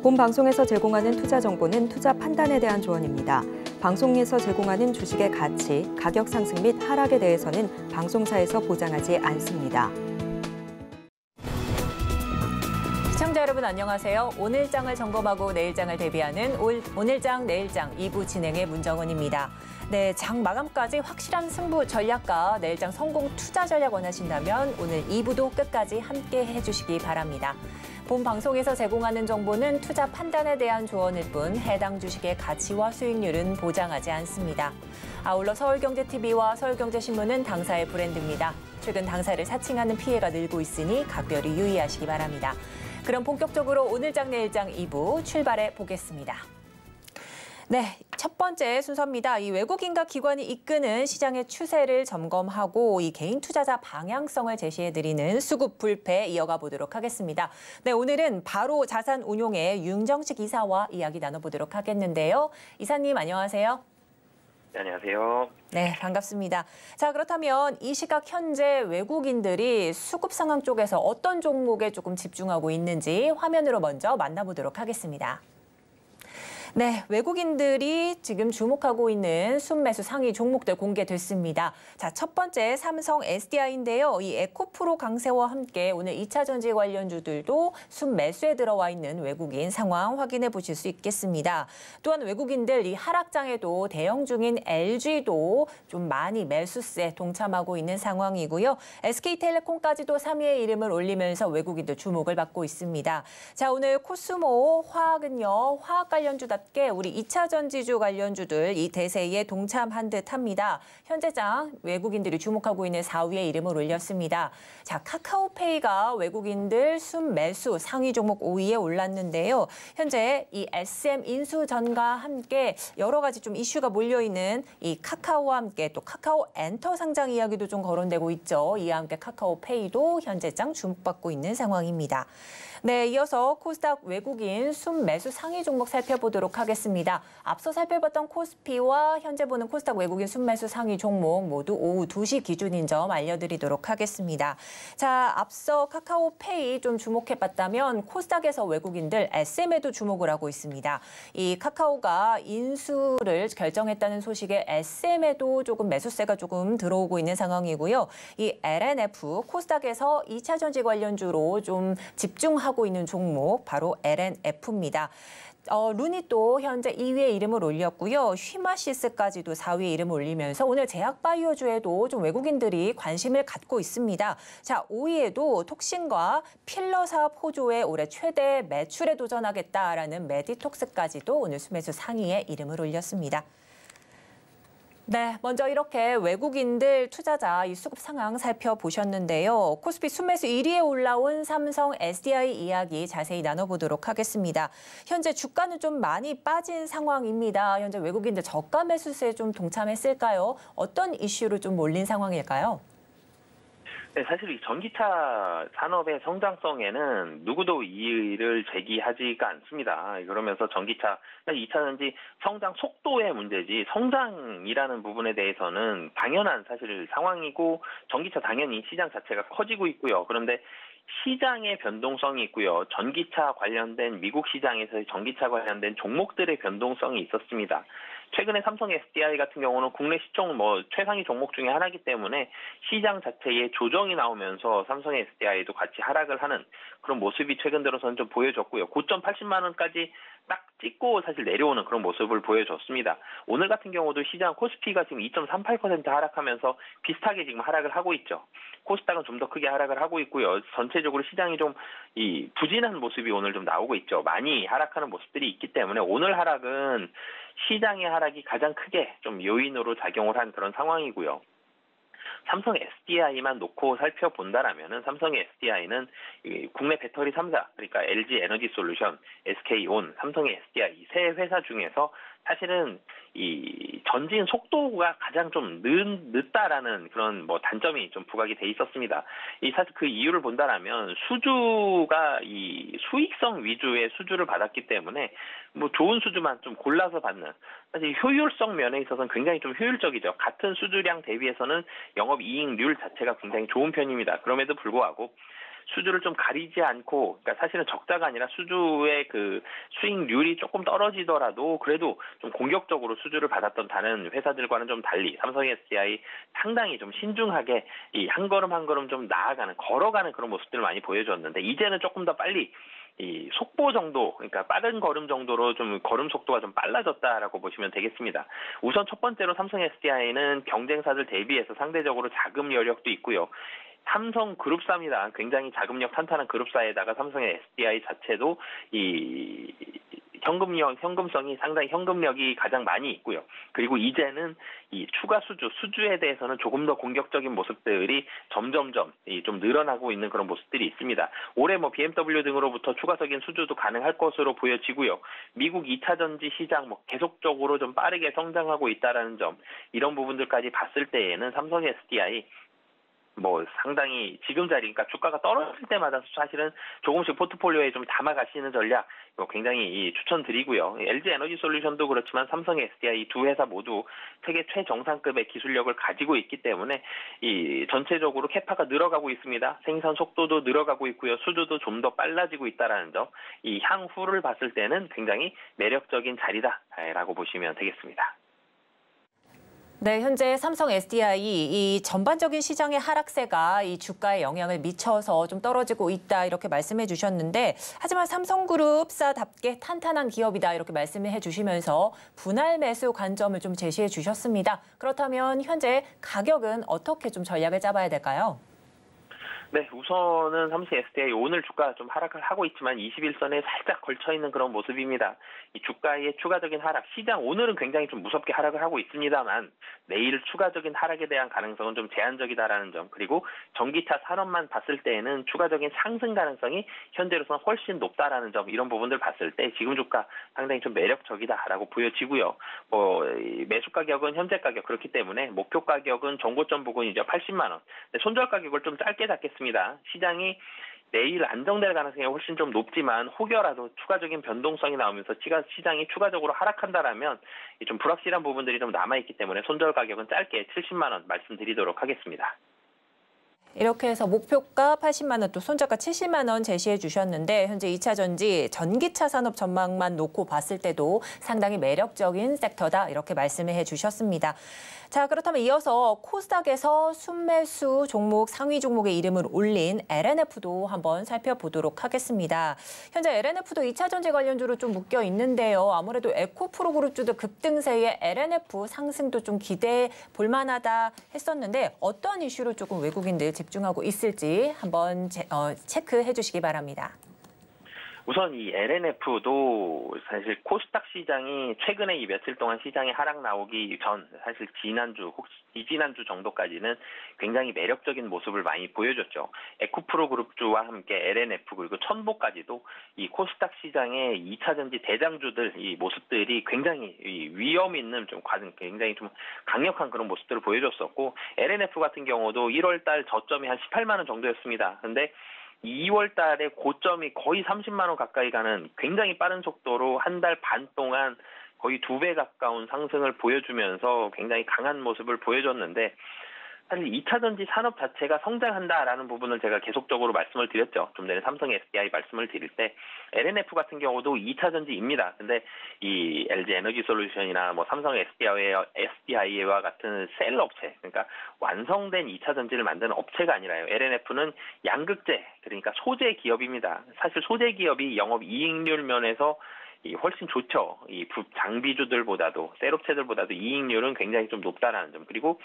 본 방송에서 제공하는 투자 정보는 투자 판단에 대한 조언입니다. 방송에서 제공하는 주식의 가치, 가격 상승 및 하락에 대해서는 방송사에서 보장하지 않습니다. 시청자 여러분 안녕하세요. 오늘장을 점검하고 내일장을 대비하는 오늘장 내일장 2부 진행의 문정은입니다. 네, 장 마감까지 확실한 승부 전략과 내일장 성공 투자 전략 원하신다면 오늘 2부도 끝까지 함께 해주시기 바랍니다. 본 방송에서 제공하는 정보는 투자 판단에 대한 조언일 뿐 해당 주식의 가치와 수익률은 보장하지 않습니다. 아울러 서울경제TV와 서울경제신문은 당사의 브랜드입니다. 최근 당사를 사칭하는 피해가 늘고 있으니 각별히 유의하시기 바랍니다. 그럼 본격적으로 오늘장 내일장 2부 출발해 보겠습니다. 네, 첫 번째 순서입니다. 이 외국인과 기관이 이끄는 시장의 추세를 점검하고 이 개인 투자자 방향성을 제시해드리는 수급 불패 이어가 보도록 하겠습니다. 네, 오늘은 바로 자산운용의 윤정식 이사와 이야기 나눠보도록 하겠는데요. 이사님 안녕하세요. 네, 안녕하세요. 네, 반갑습니다. 자, 그렇다면 이 시각 현재 외국인들이 수급 상황 쪽에서 어떤 종목에 조금 집중하고 있는지 화면으로 먼저 만나보도록 하겠습니다. 네, 외국인들이 지금 주목하고 있는 순매수 상위 종목들 공개됐습니다. 자, 첫 번째 삼성 SDI인데요. 이 에코프로 강세와 함께 오늘 2차 전지 관련주들도 순매수에 들어와 있는 외국인 상황 확인해 보실 수 있겠습니다. 또한 외국인들 이 하락장에도 대응 중인 LG도 좀 많이 매수세 동참하고 있는 상황이고요. SK텔레콤까지도 3위의 이름을 올리면서 외국인들 주목을 받고 있습니다. 자, 오늘 코스모 화학은요. 화학 관련주다 우리 2차 전지주 관련주들 이 대세에 동참한 듯합니다. 현재장 외국인들이 주목하고 있는 4위에 이름을 올렸습니다. 자, 카카오페이가 외국인들 순매수 상위 종목 5위에 올랐는데요. 현재 이 SM 인수전과 함께 여러 가지 좀 이슈가 몰려있는 이 카카오와 함께 또 카카오 엔터 상장 이야기도 좀 거론되고 있죠. 이와 함께 카카오페이도 현재장 주목받고 있는 상황입니다. 네, 이어서 코스닥 외국인 순매수 상위 종목 살펴보도록 하겠습니다. 앞서 살펴봤던 코스피와 현재 보는 코스닥 외국인 순매수 상위 종목 모두 오후 2시 기준인 점 알려드리도록 하겠습니다. 자, 앞서 카카오페이 좀 주목해봤다면 코스닥에서 외국인들 SM에도 주목을 하고 있습니다. 이 카카오가 인수를 결정했다는 소식에 SM에도 조금 매수세가 조금 들어오고 있는 상황이고요. 이 LNF 코스닥에서 2차 전지 관련주로 좀 집중하고 있는 종목 바로 LNF입니다. 루니 또 현재 2위에 이름을 올렸고요. 휘마시스까지도 4위에 이름을 올리면서 오늘 제약바이오주에도 좀 외국인들이 관심을 갖고 있습니다. 자, 5위에도 톡신과 필러 사업 호조에 올해 최대 매출에 도전하겠다라는 메디톡스까지도 오늘 순매수 상위에 이름을 올렸습니다. 네, 먼저 이렇게 외국인들 투자자 이 수급 상황 살펴보셨는데요. 코스피 순매수 1위에 올라온 삼성 SDI 이야기 자세히 나눠보도록 하겠습니다. 현재 주가는 좀 많이 빠진 상황입니다. 현재 외국인들 저가 매수세에 좀 동참했을까요? 어떤 이슈로 좀 몰린 상황일까요? 네, 사실 이 전기차 산업의 성장성에는 누구도 이의를 제기하지가 않습니다. 그러면서 전기차, 2차 전지 성장 속도의 문제지 성장이라는 부분에 대해서는 당연한 사실 상황이고 전기차 당연히 시장 자체가 커지고 있고요. 그런데 시장의 변동성이 있고요. 전기차 관련된 미국 시장에서의 전기차 관련된 종목들의 변동성이 있었습니다. 최근에 삼성 SDI 같은 경우는 국내 시총 최상위 종목 중에 하나이기 때문에 시장 자체에 조정이 나오면서 삼성 SDI도 같이 하락을 하는 그런 모습이 최근 들어서는 좀 보여졌고요. 고점 80만 원까지 딱 찍고 사실 내려오는 그런 모습을 보여줬습니다. 오늘 같은 경우도 시장 코스피가 지금 2.38% 하락하면서 비슷하게 지금 하락을 하고 있죠. 코스닥은 좀 더 크게 하락을 하고 있고요. 전체적으로 시장이 좀 부진한 모습이 오늘 좀 나오고 있죠. 많이 하락하는 모습들이 있기 때문에 오늘 하락은 시장의 하락이 가장 크게 좀 요인으로 작용을 한 그런 상황이고요. 삼성 SDI만 놓고 살펴본다라면은 삼성의 SDI는 국내 배터리 3사, 그러니까 LG 에너지 솔루션, SK온, 삼성의 SDI 이 세 회사 중에서 사실은 이 전진 속도가 가장 좀 늦다라는 그런 단점이 좀 부각이 돼 있었습니다. 사실 그 이유를 본다라면 수주가 이 수익성 위주의 수주를 받았기 때문에 좋은 수주만 좀 골라서 받는, 사실 효율성 면에 있어서는 굉장히 좀 효율적이죠. 같은 수주량 대비해서는 영업이익률 자체가 굉장히 좋은 편입니다. 그럼에도 불구하고 수주를 좀 가리지 않고, 그러니까 사실은 적자가 아니라 수주의 그 수익률이 조금 떨어지더라도 그래도 좀 공격적으로 수주를 받았던 다른 회사들과는 좀 달리 삼성 SDI 상당히 좀 신중하게 이 한 걸음 한 걸음 좀 나아가는, 걸어가는 그런 모습들을 많이 보여줬는데, 이제는 조금 더 빨리 이 속보 정도, 그러니까 빠른 걸음 정도로 좀 걸음 속도가 좀 빨라졌다라고 보시면 되겠습니다. 우선 첫 번째로 삼성 SDI는 경쟁사들 대비해서 상대적으로 자금 여력도 있고요. 삼성 그룹사입니다. 굉장히 자금력 탄탄한 그룹사에다가 삼성의 SDI 자체도 이 현금성이 상당히 현금력이 가장 많이 있고요. 그리고 이제는 이 추가 수주에 대해서는 조금 더 공격적인 모습들이 점점점 좀 늘어나고 있는 그런 모습들이 있습니다. 올해 뭐 BMW 등으로부터 추가적인 수주도 가능할 것으로 보여지고요. 미국 2차 전지 시장 뭐 계속적으로 좀 빠르게 성장하고 있다라는 점, 이런 부분들까지 봤을 때에는 삼성 SDI 뭐 상당히 지금 자리, 그러니까 주가가 떨어질 때마다 사실은 조금씩 포트폴리오에 좀 담아가시는 전략 굉장히 추천드리고요. LG 에너지 솔루션도 그렇지만 삼성 SDI 두 회사 모두 세계 최정상급의 기술력을 가지고 있기 때문에 이 전체적으로 캐파가 늘어가고 있습니다. 생산 속도도 늘어가고 있고요. 수주도 좀 더 빨라지고 있다라는 점, 이 향후를 봤을 때는 굉장히 매력적인 자리다라고 보시면 되겠습니다. 네, 현재 삼성 SDI 이 전반적인 시장의 하락세가 이 주가에 영향을 미쳐서 좀 떨어지고 있다 이렇게 말씀해 주셨는데, 하지만 삼성그룹사답게 탄탄한 기업이다 이렇게 말씀해 주시면서 분할 매수 관점을 좀 제시해 주셨습니다. 그렇다면 현재 가격은 어떻게 좀 전략을 짜봐야 될까요? 네, 우선은 삼성 SDI 오늘 주가 좀 하락을 하고 있지만 21선에 살짝 걸쳐 있는 그런 모습입니다. 이 주가의 추가적인 하락, 시장 오늘은 굉장히 좀 무섭게 하락을 하고 있습니다만 내일 추가적인 하락에 대한 가능성은 좀 제한적이다라는 점, 그리고 전기차 산업만 봤을 때에는 추가적인 상승 가능성이 현재로서는 훨씬 높다라는 점, 이런 부분들 봤을 때 지금 주가 상당히 좀 매력적이다라고 보여지고요. 매수 가격은 현재 가격, 그렇기 때문에 목표 가격은 정고점 부근이죠. 80만 원. 손절 가격을 좀 짧게 잡겠습니다. 시장이 내일 안정될 가능성이 훨씬 좀 높지만 혹여라도 추가적인 변동성이 나오면서 시장이 추가적으로 하락한다라면 좀 불확실한 부분들이 좀 남아있기 때문에 손절 가격은 짧게 70만 원 말씀드리도록 하겠습니다. 이렇게 해서 목표가 80만 원, 또 손절가 70만 원 제시해 주셨는데, 현재 2차 전지, 전기차 산업 전망만 놓고 봤을 때도 상당히 매력적인 섹터다 이렇게 말씀을 해 주셨습니다. 자, 그렇다면 이어서 코스닥에서 순매수 종목, 상위 종목의 이름을 올린 LNF도 한번 살펴보도록 하겠습니다. 현재 LNF도 2차 전지 관련주로 좀 묶여 있는데요. 아무래도 에코프로 그룹주도 급등세에 LNF 상승도 좀 기대해 볼 만하다 했었는데, 어떤 이슈로 조금 외국인들 집중하고 있을지 한번 체크해 주시기 바랍니다. 우선 이 LNF도 사실 코스닥 시장이 최근에 이 며칠 동안 시장에 하락 나오기 전, 사실 지지난주 정도까지는 굉장히 매력적인 모습을 많이 보여줬죠. 에코프로 그룹주와 함께 LNF 그리고 첨보까지도 이 코스닥 시장의 2차 전지 대장주들 이 모습들이 굉장히 위험 있는 굉장히 좀 강력한 그런 모습들을 보여줬었고, LNF 같은 경우도 1월 달 저점이 한 18만 원 정도였습니다. 근데 2월 달에 고점이 거의 30만 원 가까이 가는 굉장히 빠른 속도로 한 달 반 동안 거의 2배 가까운 상승을 보여주면서 굉장히 강한 모습을 보여줬는데, 사실 2차 전지 산업 자체가 성장한다라는 부분을 제가 계속적으로 말씀을 드렸죠. 좀 전에 삼성 SDI 말씀을 드릴 때 LNF 같은 경우도 2차 전지입니다. 근데 이 LG 에너지 솔루션이나 뭐 삼성 SDI와 같은 셀 업체, 그러니까 완성된 2차 전지를 만드는 업체가 아니라요. LNF는 양극재, 그러니까 소재 기업입니다. 사실 소재 기업이 영업 이익률 면에서 훨씬 좋죠. 이 장비주들보다도, 셀 업체들보다도 이익률은 굉장히 좀 높다라는 점, 그리고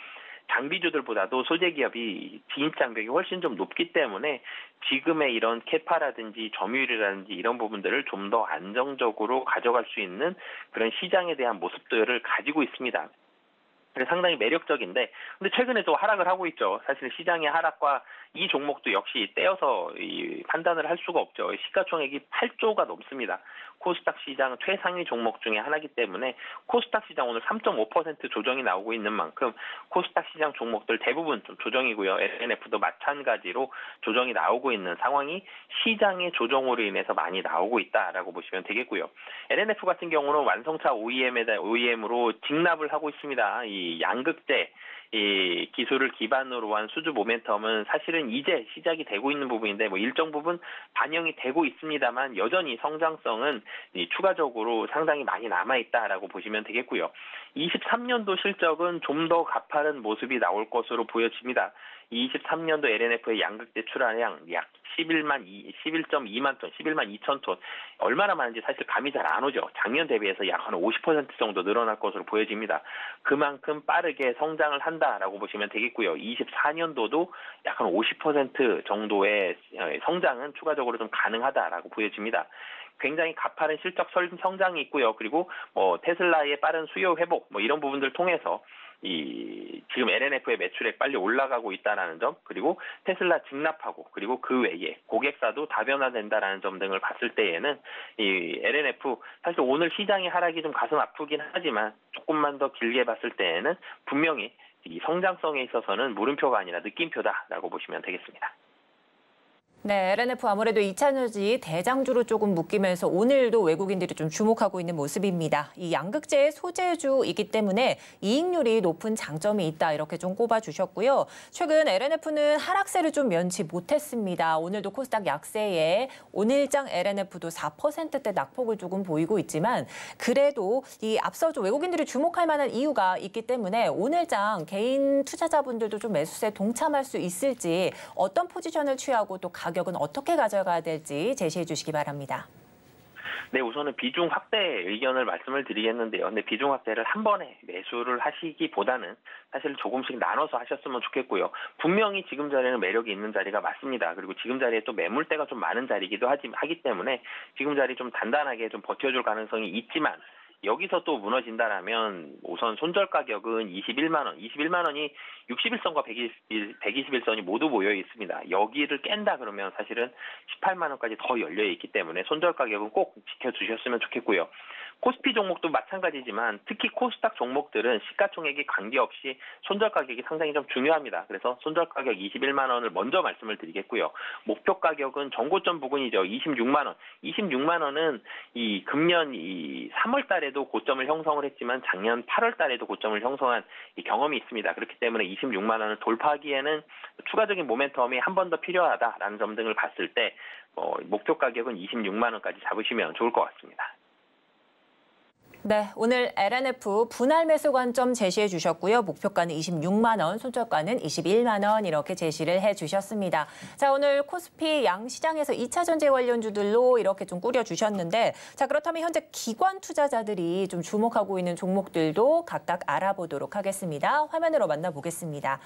장비주들보다도 소재 기업이 진입 장벽이 훨씬 좀 높기 때문에 지금의 이런 캐파라든지 점유율이라든지 이런 부분들을 좀 더 안정적으로 가져갈 수 있는 그런 시장에 대한 모습들을 가지고 있습니다. 그래서 상당히 매력적인데, 근데 최근에 또 하락을 하고 있죠. 사실 시장의 하락과 이 종목도 역시 떼어서 판단을 할 수가 없죠. 시가총액이 8조가 넘습니다. 코스닥 시장 최상위 종목 중에 하나이기 때문에 코스닥 시장 오늘 3.5% 조정이 나오고 있는 만큼 코스닥 시장 종목들 대부분 좀 조정이고요. LNF도 마찬가지로 조정이 나오고 있는 상황이 시장의 조정으로 인해서 많이 나오고 있다라고 보시면 되겠고요. LNF 같은 경우는 완성차 OEM으로 직납을 하고 있습니다. 이 양극재, 이 기술을 기반으로 한 수주 모멘텀은 사실은 이제 시작이 되고 있는 부분인데 뭐 일정 부분 반영이 되고 있습니다만 여전히 성장성은 추가적으로 상당히 많이 남아있다라고 보시면 되겠고요. 23년도 실적은 좀 더 가파른 모습이 나올 것으로 보여집니다. 23년도 LNF의 양극재 출하량 약 11.2만 톤, 11만 2천 톤. 얼마나 많은지 사실 감이 잘 안 오죠. 작년 대비해서 약 한 50% 정도 늘어날 것으로 보여집니다. 그만큼 빠르게 성장을 한다라고 보시면 되겠고요. 24년도도 약 한 50% 정도의 성장은 추가적으로 좀 가능하다라고 보여집니다. 굉장히 가파른 실적 성장이 있고요. 그리고 테슬라의 빠른 수요 회복 이런 부분들 통해서 지금 LNF의 매출액 빨리 올라가고 있다는 점, 그리고 테슬라 직납하고, 그리고 그 외에 고객사도 다변화된다라는 점 등을 봤을 때에는 이 LNF 사실 오늘 시장의 하락이 좀 가슴 아프긴 하지만 조금만 더 길게 봤을 때에는 분명히 이 성장성에 있어서는 물음표가 아니라 느낌표다라고 보시면 되겠습니다. 네, LNF 아무래도 2차전지 대장주로 조금 묶이면서 오늘도 외국인들이 좀 주목하고 있는 모습입니다. 이 양극재의 소재주이기 때문에 이익률이 높은 장점이 있다 이렇게 좀 꼽아주셨고요. 최근 LNF는 하락세를 좀 면치 못했습니다. 오늘도 코스닥 약세에 오늘장 LNF도 4%대 낙폭을 조금 보이고 있지만 그래도 이 앞서 좀 외국인들이 주목할 만한 이유가 있기 때문에 오늘장 개인 투자자분들도 좀 매수세에 동참할 수 있을지 어떤 포지션을 취하고 또 가격은 어떻게 가져가야 될지 제시해 주시기 바랍니다. 네, 우선은 비중 확대 의견을 말씀을 드리겠는데요. 근데 비중 확대를 한 번에 매수를 하시기보다는 사실 조금씩 나눠서 하셨으면 좋겠고요. 분명히 지금 자리는 매력이 있는 자리가 맞습니다. 그리고 지금 자리에 또 매물대가 좀 많은 자리이기도 하기 때문에 지금 자리 좀 단단하게 좀 버텨줄 가능성이 있지만 여기서 또 무너진다라면 우선 손절 가격은 21만 원, 21만 원이 61선과 121선이 모두 모여 있습니다. 여기를 깬다 그러면 사실은 18만 원까지 더 열려 있기 때문에 손절 가격은 꼭 지켜주셨으면 좋겠고요. 코스피 종목도 마찬가지지만 특히 코스닥 종목들은 시가총액이 관계없이 손절 가격이 상당히 좀 중요합니다. 그래서 손절 가격 21만 원을 먼저 말씀을 드리겠고요. 목표 가격은 전고점 부근이죠. 26만 원. 26만 원은 이 금년 3월 달에도 고점을 형성을 했지만 작년 8월 달에도 고점을 형성한 경험이 있습니다. 그렇기 때문에 26만 원을 돌파하기에는 추가적인 모멘텀이 한 번 더 필요하다라는 점 등을 봤을 때 목표 가격은 26만 원까지 잡으시면 좋을 것 같습니다. 네, 오늘 LNF 분할 매수 관점 제시해 주셨고요. 목표가는 26만 원, 손절가는 21만 원 이렇게 제시를 해 주셨습니다. 자, 오늘 코스피 양시장에서 2차 전지 관련주들로 이렇게 좀 꾸려 주셨는데 자, 그렇다면 현재 기관 투자자들이 좀 주목하고 있는 종목들도 각각 알아보도록 하겠습니다. 화면으로 만나보겠습니다.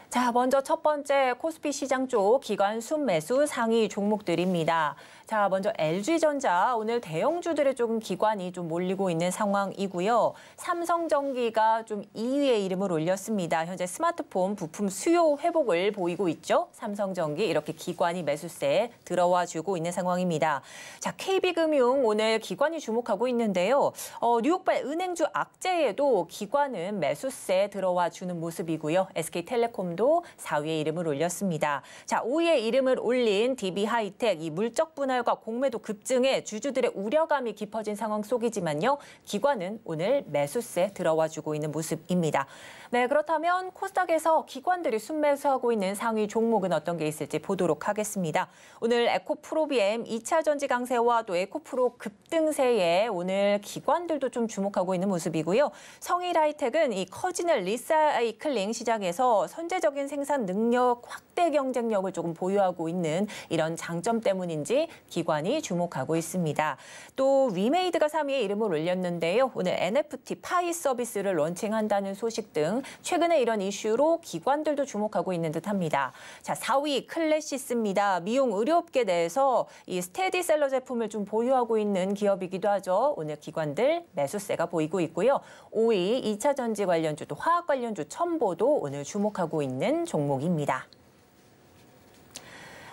자, 먼저 첫 번째 코스피 시장 쪽 기관 순매수 상위 종목들입니다. 자, 먼저 LG전자 오늘 대형주들의 조금 기관이 좀 몰리고 있는 상황이고요. 삼성전기가 좀 2위에 이름을 올렸습니다. 현재 스마트폰 부품 수요 회복을 보이고 있죠. 삼성전기 이렇게 기관이 매수세에 들어와 주고 있는 상황입니다. 자, KB금융 오늘 기관이 주목하고 있는데요. 뉴욕발 은행주 악재에도 기관은 매수세에 들어와 주는 모습이고요. SK텔레콤도 4위에 이름을 올렸습니다. 자, 5위에 이름을 올린 DB하이텍 이 물적 분할과 공매도 급증에 주주들의 우려감이 깊어진 상황 속이지만요. 기관은 오늘 매수세 들어와 주고 있는 모습입니다. 네, 그렇다면 코스닥에서 기관들이 순매수하고 있는 상위 종목은 어떤 게 있을지 보도록 하겠습니다. 오늘 에코프로비엠 2차 전지 강세와 또 에코프로 급등세에 오늘 기관들도 좀 주목하고 있는 모습이고요. 성일하이텍은 이 커지는 리사이클링 시장에서 선제적인 생산 능력 확대 경쟁력을 조금 보유하고 있는 이런 장점 때문인지 기관이 주목하고 있습니다. 또 위메이드가 3위에 이름을 올렸는데요. 오늘 NFT 파이 서비스를 론칭한다는 소식 등 최근에 이런 이슈로 기관들도 주목하고 있는 듯합니다. 자, 4위 클래시스입니다. 미용 의료업계 내에서 이 스테디셀러 제품을 좀 보유하고 있는 기업이기도 하죠. 오늘 기관들 매수세가 보이고 있고요. 5위 2차 전지 관련주 또 화학 관련주 첨보도 오늘 주목하고 있는 종목입니다.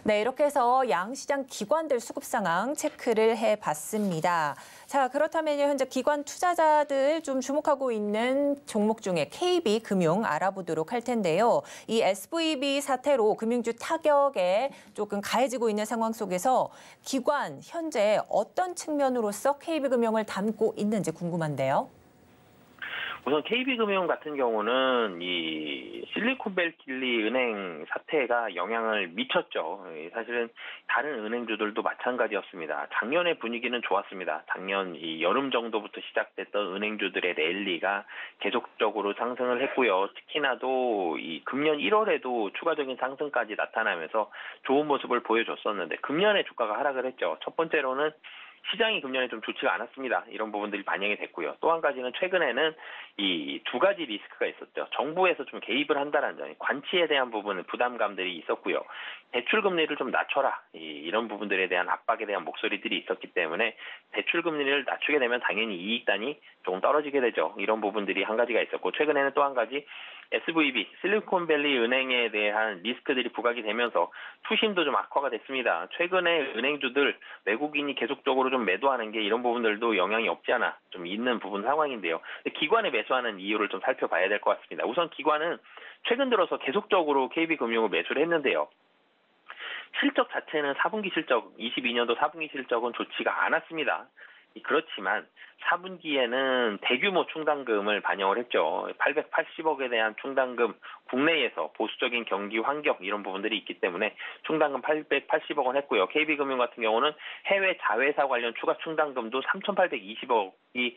네, 이렇게 해서 양시장 기관들 수급 상황 체크를 해봤습니다. 자, 그렇다면 현재 기관 투자자들 좀 주목하고 있는 종목 중에 KB금융 알아보도록 할 텐데요. 이 SVB 사태로 금융주 타격에 조금 가해지고 있는 상황 속에서 기관 현재 어떤 측면으로서 KB금융을 담고 있는지 궁금한데요. 우선 KB금융 같은 경우는 이 실리콘밸리 은행 사태가 영향을 미쳤죠. 사실은 다른 은행주들도 마찬가지였습니다. 작년의 분위기는 좋았습니다. 작년 이 여름 정도부터 시작됐던 은행주들의 랠리가 계속적으로 상승을 했고요. 특히나도 이 금년 1월에도 추가적인 상승까지 나타나면서 좋은 모습을 보여줬었는데 금년에 주가가 하락을 했죠. 첫 번째로는 시장이 금년에 좀 좋지가 않았습니다. 이런 부분들이 반영이 됐고요. 또 한 가지는 최근에는 이 두 가지 리스크가 있었죠. 정부에서 좀 개입을 한다는 점, 관치에 대한 부분은 부담감들이 있었고요. 대출 금리를 좀 낮춰라. 이런 부분들에 대한 압박에 대한 목소리들이 있었기 때문에 대출 금리를 낮추게 되면 당연히 이익단이 조금 떨어지게 되죠. 이런 부분들이 한 가지가 있었고 최근에는 또 한 가지 SVB, 실리콘밸리 은행에 대한 리스크들이 부각이 되면서 투심도 좀 악화가 됐습니다. 최근에 은행주들 외국인이 계속적으로 좀 매도하는 게 이런 부분들도 영향이 없지 않아 좀 있는 부분 상황인데요. 기관에 매수하는 이유를 좀 살펴봐야 될 것 같습니다. 우선 기관은 최근 들어서 계속적으로 KB금융을 매수를 했는데요. 실적 자체는 4분기 실적, 22년도 4분기 실적은 좋지가 않았습니다. 그렇지만 4분기에는 대규모 충당금을 반영을 했죠. 880억에 대한 충당금, 국내에서 보수적인 경기 환경 이런 부분들이 있기 때문에 충당금 880억 원 했고요. KB금융 같은 경우는 해외 자회사 관련 추가 충당금도 3,820억이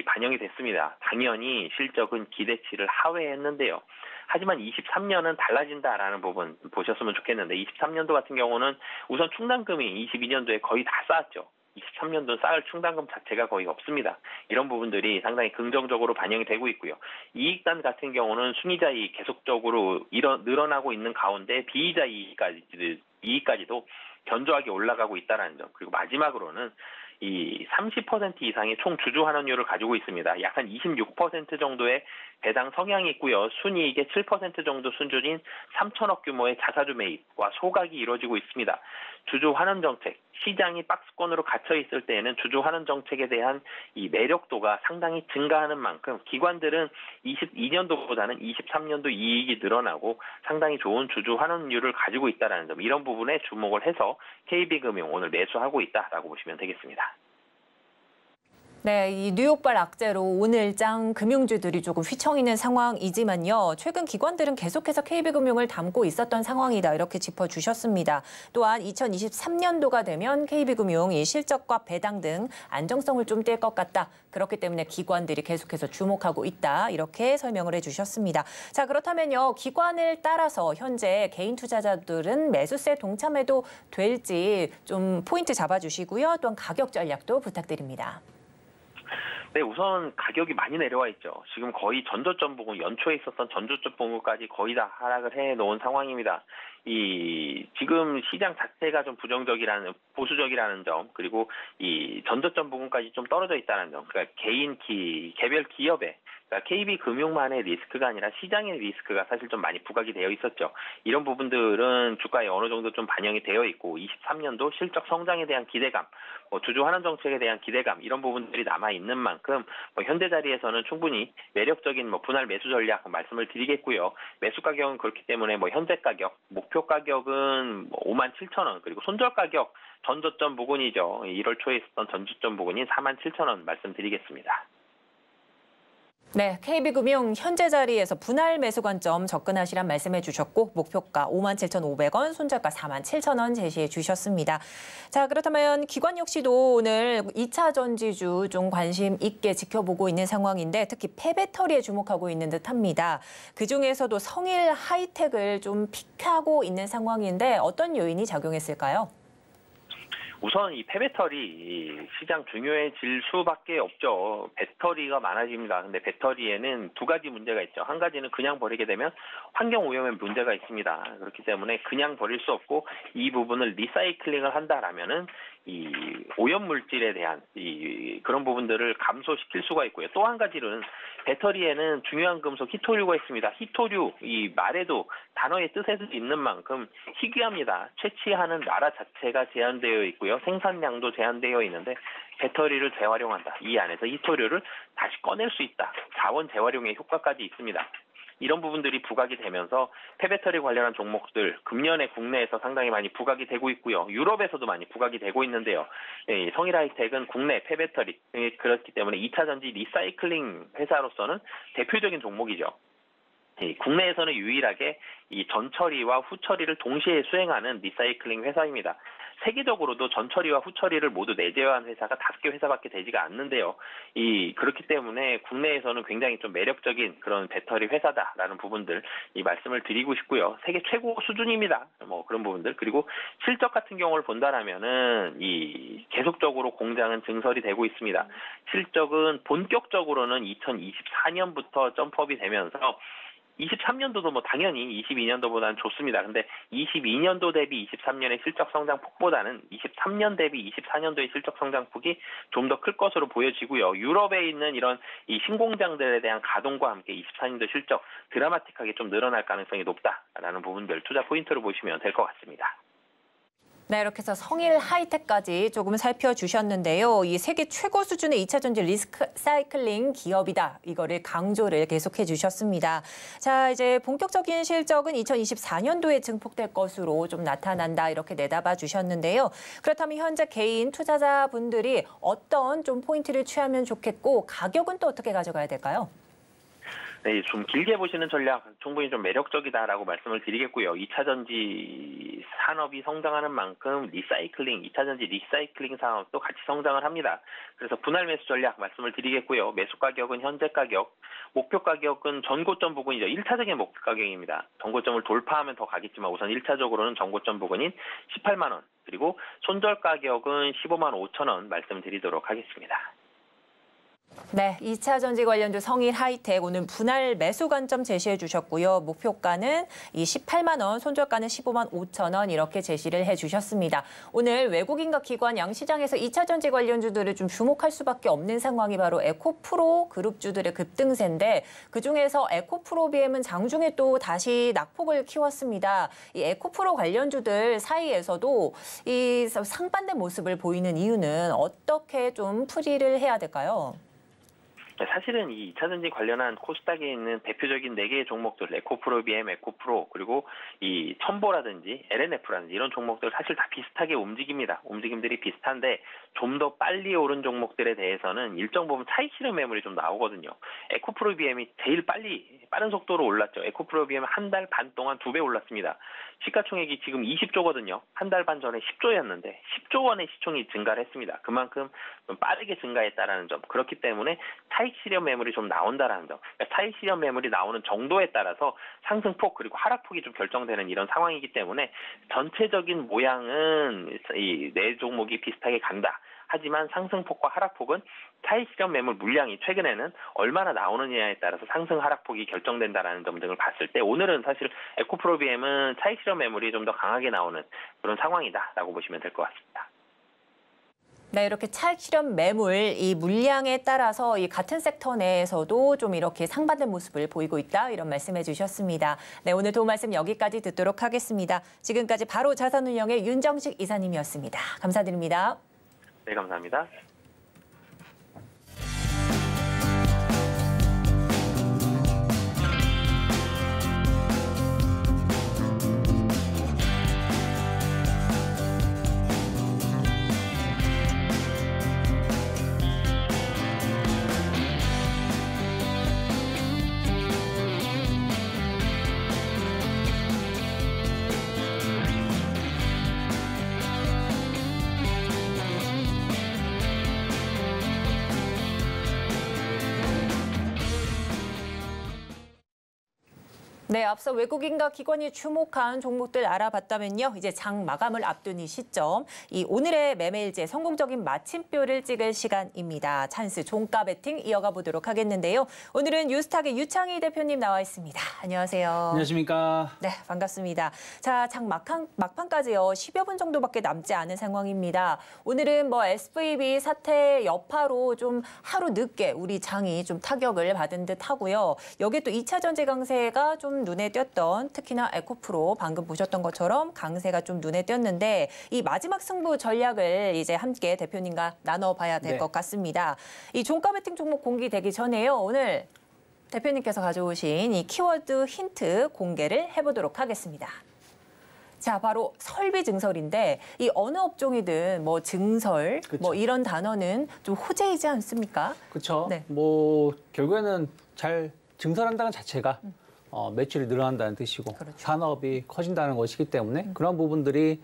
반영이 됐습니다. 당연히 실적은 기대치를 하회했는데요. 하지만 23년은 달라진다라는 부분 보셨으면 좋겠는데 23년도 같은 경우는 우선 충당금이 22년도에 거의 다 쌓았죠. 23년도 쌓을 충당금 자체가 거의 없습니다. 이런 부분들이 상당히 긍정적으로 반영이 되고 있고요. 이익단 같은 경우는 순이자이익 계속적으로 늘어나고 있는 가운데 비이자 이익까지도 견조하게 올라가고 있다는 점. 그리고 마지막으로는 이 30% 이상의 총 주주 환원율을 가지고 있습니다. 약 한 26% 정도의 배당 성향이 있고요. 순이익의 7% 정도 수준인 3천억 규모의 자사주 매입과 소각이 이루어지고 있습니다. 주주 환원 정책, 시장이 박스권으로 갇혀 있을 때에는 주주 환원 정책에 대한 이 매력도가 상당히 증가하는 만큼 기관들은 22년도보다는 23년도 이익이 늘어나고 상당히 좋은 주주 환원율을 가지고 있다는 점, 이런 부분에 주목을 해서 KB금융 오늘 매수하고 있다라고 보시면 되겠습니다. 네, 이 뉴욕발 악재로 오늘장 금융주들이 조금 휘청이는 상황이지만요. 최근 기관들은 계속해서 KB금융을 담고 있었던 상황이다, 이렇게 짚어주셨습니다. 또한 2023년도가 되면 KB금융 이 실적과 배당 등 안정성을 좀 띨 것 같다. 그렇기 때문에 기관들이 계속해서 주목하고 있다, 이렇게 설명을 해주셨습니다. 자, 그렇다면요. 기관을 따라서 현재 개인 투자자들은 매수세에 동참해도 될지 좀 포인트 잡아주시고요. 또한 가격 전략도 부탁드립니다. 네, 우선 가격이 많이 내려와 있죠. 지금 거의 전저점 부근, 연초에 있었던 전저점 부근까지 거의 다 하락을 해놓은 상황입니다. 지금 시장 자체가 좀 보수적이라는 점, 그리고 이 전저점 부근까지 좀 떨어져 있다는 점, 그러니까 개별 기업에, 그러니까 KB금융만의 리스크가 아니라 시장의 리스크가 사실 좀 많이 부각이 되어 있었죠. 이런 부분들은 주가에 어느 정도 좀 반영이 되어 있고 23년도 실적 성장에 대한 기대감, 주주 환원 정책에 대한 기대감, 이런 부분들이 남아 있는 만큼 현재 자리에서는 충분히 매력적인 분할 매수 전략 말씀을 드리겠고요. 매수 가격은 그렇기 때문에 현재 가격, 목표 가격은 57,000원, 그리고 손절 가격 전저점 부근이죠. 1월 초에 있었던 전저점 부근인 47,000원 말씀드리겠습니다. 네, KB금융 현재 자리에서 분할 매수 관점 접근하시란 말씀해 주셨고 목표가 57,500원, 손절가 47,000원 제시해 주셨습니다. 자, 그렇다면 기관 역시도 오늘 2차 전지주 좀 관심 있게 지켜보고 있는 상황인데 특히 폐배터리에 주목하고 있는 듯합니다. 그중에서도 성일 하이텍을 좀 픽하고 있는 상황인데 어떤 요인이 작용했을까요? 우선 이 폐배터리 시장 중요해질 수밖에 없죠. 배터리가 많아집니다. 근데 배터리에는 두 가지 문제가 있죠. 한 가지는 그냥 버리게 되면 환경 오염의 문제가 있습니다. 그렇기 때문에 그냥 버릴 수 없고 이 부분을 리사이클링을 한다라면은 이 오염 물질에 대한 그런 부분들을 감소시킬 수가 있고요. 또 한 가지는 배터리에는 중요한 금속 히토류가 있습니다. 히토류, 이 말에도 단어의 뜻에도 있는 만큼 희귀합니다. 채취하는 나라 자체가 제한되어 있고요. 생산량도 제한되어 있는데 배터리를 재활용한다. 이 안에서 히토류를 다시 꺼낼 수 있다. 자원 재활용의 효과까지 있습니다. 이런 부분들이 부각이 되면서 폐배터리 관련한 종목들 금년에 국내에서 상당히 많이 부각이 되고 있고요. 유럽에서도 많이 부각이 되고 있는데요. 성일하이텍은 국내 폐배터리 그렇기 때문에 2차 전지 리사이클링 회사로서는 대표적인 종목이죠. 국내에서는 유일하게 이 전처리와 후처리를 동시에 수행하는 리사이클링 회사입니다. 세계적으로도 전처리와 후처리를 모두 내재화한 회사가 5개 회사밖에 되지가 않는데요. 그렇기 때문에 국내에서는 굉장히 좀 매력적인 그런 배터리 회사다라는 부분들 이 말씀을 드리고 싶고요. 세계 최고 수준입니다. 뭐 그런 부분들. 그리고 실적 같은 경우를 본다라면은 계속적으로 공장은 증설이 되고 있습니다. 실적은 본격적으로는 2024년부터 점프업이 되면서 23년도도 뭐 당연히 22년도보다는 좋습니다. 근데 22년도 대비 23년의 실적 성장폭보다는 23년 대비 24년도의 실적 성장폭이 좀 더 클 것으로 보여지고요. 유럽에 있는 이런 이 신공장들에 대한 가동과 함께 24년도 실적 드라마틱하게 좀 늘어날 가능성이 높다라는 부분들 투자 포인트로 보시면 될 것 같습니다. 네, 이렇게 해서 성일하이텍까지 조금 살펴주셨는데요. 이 세계 최고 수준의 2차 전지 리사이클링 기업이다. 이거를 강조를 계속해 주셨습니다. 자, 이제 본격적인 실적은 2024년도에 증폭될 것으로 좀 나타난다. 이렇게 내다봐 주셨는데요. 그렇다면 현재 개인 투자자분들이 어떤 좀 포인트를 취하면 좋겠고 가격은 또 어떻게 가져가야 될까요? 네, 좀 길게 보시는 전략 충분히 좀 매력적이다라고 말씀을 드리겠고요. 2차 전지 산업이 성장하는 만큼 2차 전지 리사이클링 산업도 같이 성장을 합니다. 그래서 분할 매수 전략 말씀을 드리겠고요. 매수 가격은 현재 가격, 목표 가격은 전고점 부근이죠. 1차적인 목표 가격입니다. 전고점을 돌파하면 더 가겠지만 우선 1차적으로는 전고점 부근인 18만 원, 그리고 손절 가격은 15만 5천 원 말씀드리도록 하겠습니다. 네, 2차 전지 관련주 성일하이텍 오늘 분할 매수 관점 제시해 주셨고요. 목표가는 이 18만 원, 손절가는 15만 5천 원 이렇게 제시를 해 주셨습니다. 오늘 외국인과 기관 양시장에서 2차 전지 관련주들을 좀 주목할 수밖에 없는 상황이 바로 에코프로 그룹주들의 급등세인데 그중에서 에코프로비엠은 장중에 또 다시 낙폭을 키웠습니다. 이 에코프로 관련주들 사이에서도 이 상반된 모습을 보이는 이유는 어떻게 좀 풀이를 해야 될까요? 사실은 이 2차 전지 관련한 코스닥에 있는 대표적인 4개의 종목들, 에코프로비엠, 에코프로, 그리고 이 첨보라든지 LNF라든지 이런 종목들 사실 다 비슷하게 움직입니다. 움직임들이 비슷한데 좀 더 빨리 오른 종목들에 대해서는 일정 부분 차익 실현 매물이 좀 나오거든요. 에코프로비엠이 제일 빠른 속도로 올랐죠. 에코프로비엠 한 달 반 동안 2배 올랐습니다. 시가총액이 지금 20조거든요. 한 달 반 전에 10조였는데 10조 원의 시총이 증가를 했습니다. 그만큼 좀 빠르게 증가했다라는 점. 그렇기 때문에 차익 실현 매물이 좀 나온다라는 점. 그러니까 차익 실현 매물이 나오는 정도에 따라서 상승폭 그리고 하락폭이 좀 결정되는 이런 상황이기 때문에 전체적인 모양은 이 네 종목이 비슷하게 간다. 하지만 상승폭과 하락폭은 차익 실현 매물 물량이 최근에는 얼마나 나오느냐에 따라서 상승 하락폭이 결정된다라는 점 등을 봤을 때 오늘은 사실 에코프로비엠은 차익 실현 매물이 좀 더 강하게 나오는 그런 상황이다라고 보시면 될 것 같습니다. 네, 이렇게 차익 실현 매물, 이 물량에 따라서 이 같은 섹터 내에서도 좀 이렇게 상반된 모습을 보이고 있다, 이런 말씀해 주셨습니다. 네, 오늘 도움 말씀 여기까지 듣도록 하겠습니다. 지금까지 바로 자산운용의 윤정식 이사님이었습니다. 감사드립니다. 네, 감사합니다. 네, 앞서 외국인과 기관이 주목한 종목들 알아봤다면요. 이제 장 마감을 앞둔 이 시점, 이 오늘의 매매일지에 성공적인 마침표를 찍을 시간입니다. 찬스 종가 베팅 이어가 보도록 하겠는데요. 오늘은 유스탁의 유창희 대표님 나와 있습니다. 안녕하세요. 안녕하십니까. 네, 반갑습니다. 자, 장 막판까지요. 10여 분 정도밖에 남지 않은 상황입니다. 오늘은 뭐 SVB 사태 여파로 좀 하루 늦게 우리 장이 좀 타격을 받은 듯 하고요. 여기에 또 2차 전지 강세가 좀 눈에 띄었던, 특히나 에코프로 방금 보셨던 것처럼 강세가 좀 눈에 띄었는데 이 마지막 승부 전략을 이제 함께 대표님과 나눠봐야 될 것 같습니다. 이 종가 베팅 종목 공개되기 전에요. 오늘 대표님께서 가져오신 이 키워드 힌트 공개를 해보도록 하겠습니다. 자, 바로 설비 증설인데 이 어느 업종이든 뭐 증설 그쵸. 뭐 이런 단어는 좀 호재이지 않습니까? 그렇죠. 네. 뭐 결국에는 잘 증설한다는 자체가 매출이 늘어난다는 뜻이고 그렇죠. 산업이 커진다는 것이기 때문에 그런 부분들이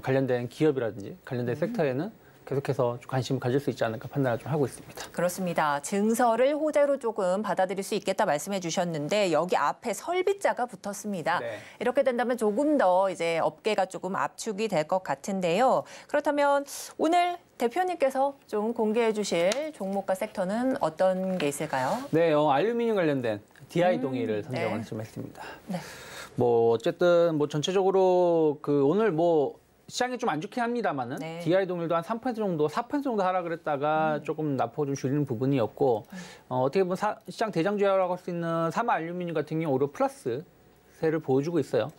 관련된 기업이라든지 관련된 섹터에는 계속해서 관심을 가질 수 있지 않을까 판단을 좀 하고 있습니다. 그렇습니다. 증설을 호재로 조금 받아들일 수 있겠다 말씀해 주셨는데 여기 앞에 설비자가 붙었습니다. 네. 이렇게 된다면 조금 더 이제 업계가 조금 압축이 될 것 같은데요. 그렇다면 오늘 대표님께서 좀 공개해 주실 종목과 섹터는 어떤 게 있을까요? 네, 알루미늄 관련된 DI 동일을 선정을 네. 좀 했습니다. 네. 뭐 어쨌든 뭐 전체적으로 오늘 뭐 시장이 좀 안 좋긴 합니다만은 네. DI 동일도 한 3% 정도, 4% 정도 하락을 했다가 조금 낙폭을 좀 줄이는 부분이었고 어떻게 보면 시장 대장주라고 할 수 있는 사마 알루미늄 같은 경우 오히려 플러스 세를 보여주고 있어요.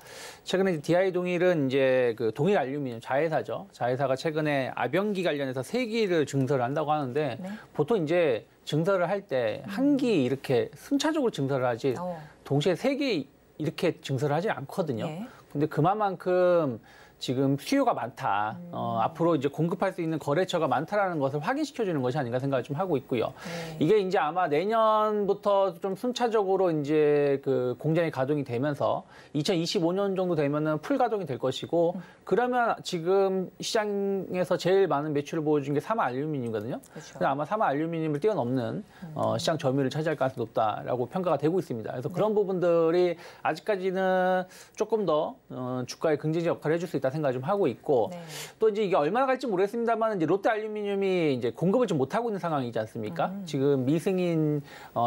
최근에 DI 동일은 이제 그 동일 알루미늄 자회사죠. 자회사가 최근에 아병기 관련해서 3기를 증설을 한다고 하는데 네. 보통 이제 증설을 할 때 한 기 이렇게 순차적으로 증설을 하지 동시에 3기 이렇게 증설을 하지 않거든요. 네. 근데 그만큼 지금 수요가 많다. 앞으로 이제 공급할 수 있는 거래처가 많다라는 것을 확인시켜주는 것이 아닌가 생각을 좀 하고 있고요. 네. 이게 이제 아마 내년부터 좀 순차적으로 이제 그 공장이 가동이 되면서 2025년 정도 되면은 풀 가동이 될 것이고 그러면 지금 시장에서 제일 많은 매출을 보여준 게 사마 알루미늄이거든요. 그렇죠. 그래서 아마 사마 알루미늄을 뛰어넘는 시장 점유율을 차지할 가능성이 높다라고 평가가 되고 있습니다. 그래서 그런 부분들이 아직까지는 조금 더 주가에 긍정적 역할을 해줄 수 있다 생각을 좀 하고 있고 네. 또 이제 이게 얼마나 갈지 모르겠습니다만 이제 롯데 알루미늄이 이제 공급을 좀 못하고 있는 상황이지 않습니까? 지금 미승인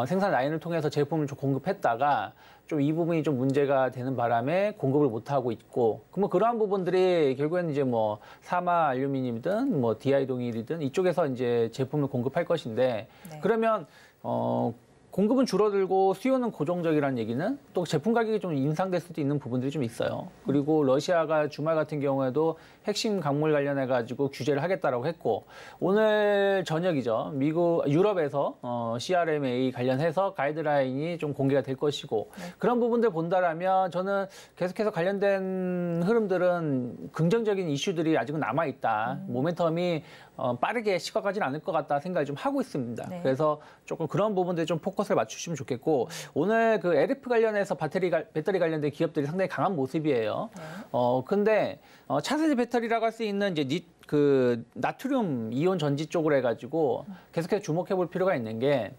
생산 라인을 통해서 제품을 좀 공급했다가 좀 이 부분이 좀 문제가 되는 바람에 공급을 못하고 있고, 그러면 그러한 부분들이 결국에는 이제 뭐 사마 알루미늄이든 뭐 DI 동일이든 이쪽에서 이제 제품을 공급할 것인데, 네. 그러면 공급은 줄어들고 수요는 고정적이라는 얘기는 또 제품 가격이 좀 인상될 수도 있는 부분들이 좀 있어요. 그리고 러시아가 주말 같은 경우에도 핵심 광물 관련해 가지고 규제를 하겠다라고 했고, 오늘 저녁이죠. 유럽에서 CRMA 관련해서 가이드라인이 좀 공개가 될 것이고, 그런 부분들 본다라면 저는 계속해서 관련된 흐름들은 긍정적인 이슈들이 아직은 남아 있다. 모멘텀이 빠르게 시각하지는 않을 것 같다 생각을 좀 하고 있습니다. 네. 그래서 조금 그런 부분들에 좀 포커스를 맞추시면 좋겠고, 오늘 그 LF 관련해서 배터리 관련된 기업들이 상당히 강한 모습이에요. 네. 근데 차세대 배터리라고 할 수 있는 이제 그 나트륨 이온 전지 쪽으로 해가지고 계속해서 주목해 볼 필요가 있는 게,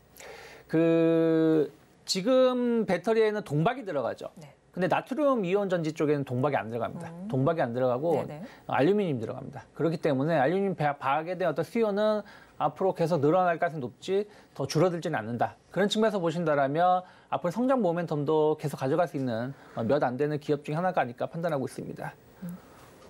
그 지금 배터리에는 동박이 들어가죠. 네. 근데 나트륨 이온 전지 쪽에는 동박이 안 들어갑니다. 동박이 안 들어가고 네네. 알루미늄 들어갑니다. 그렇기 때문에 알루미늄 박에 대한 어떤 수요는 앞으로 계속 늘어날 가능성이 높지 더 줄어들지는 않는다. 그런 측면에서 보신다라면 앞으로 성장 모멘텀도 계속 가져갈 수 있는 몇 안 되는 기업 중에 하나가 아닐까 판단하고 있습니다.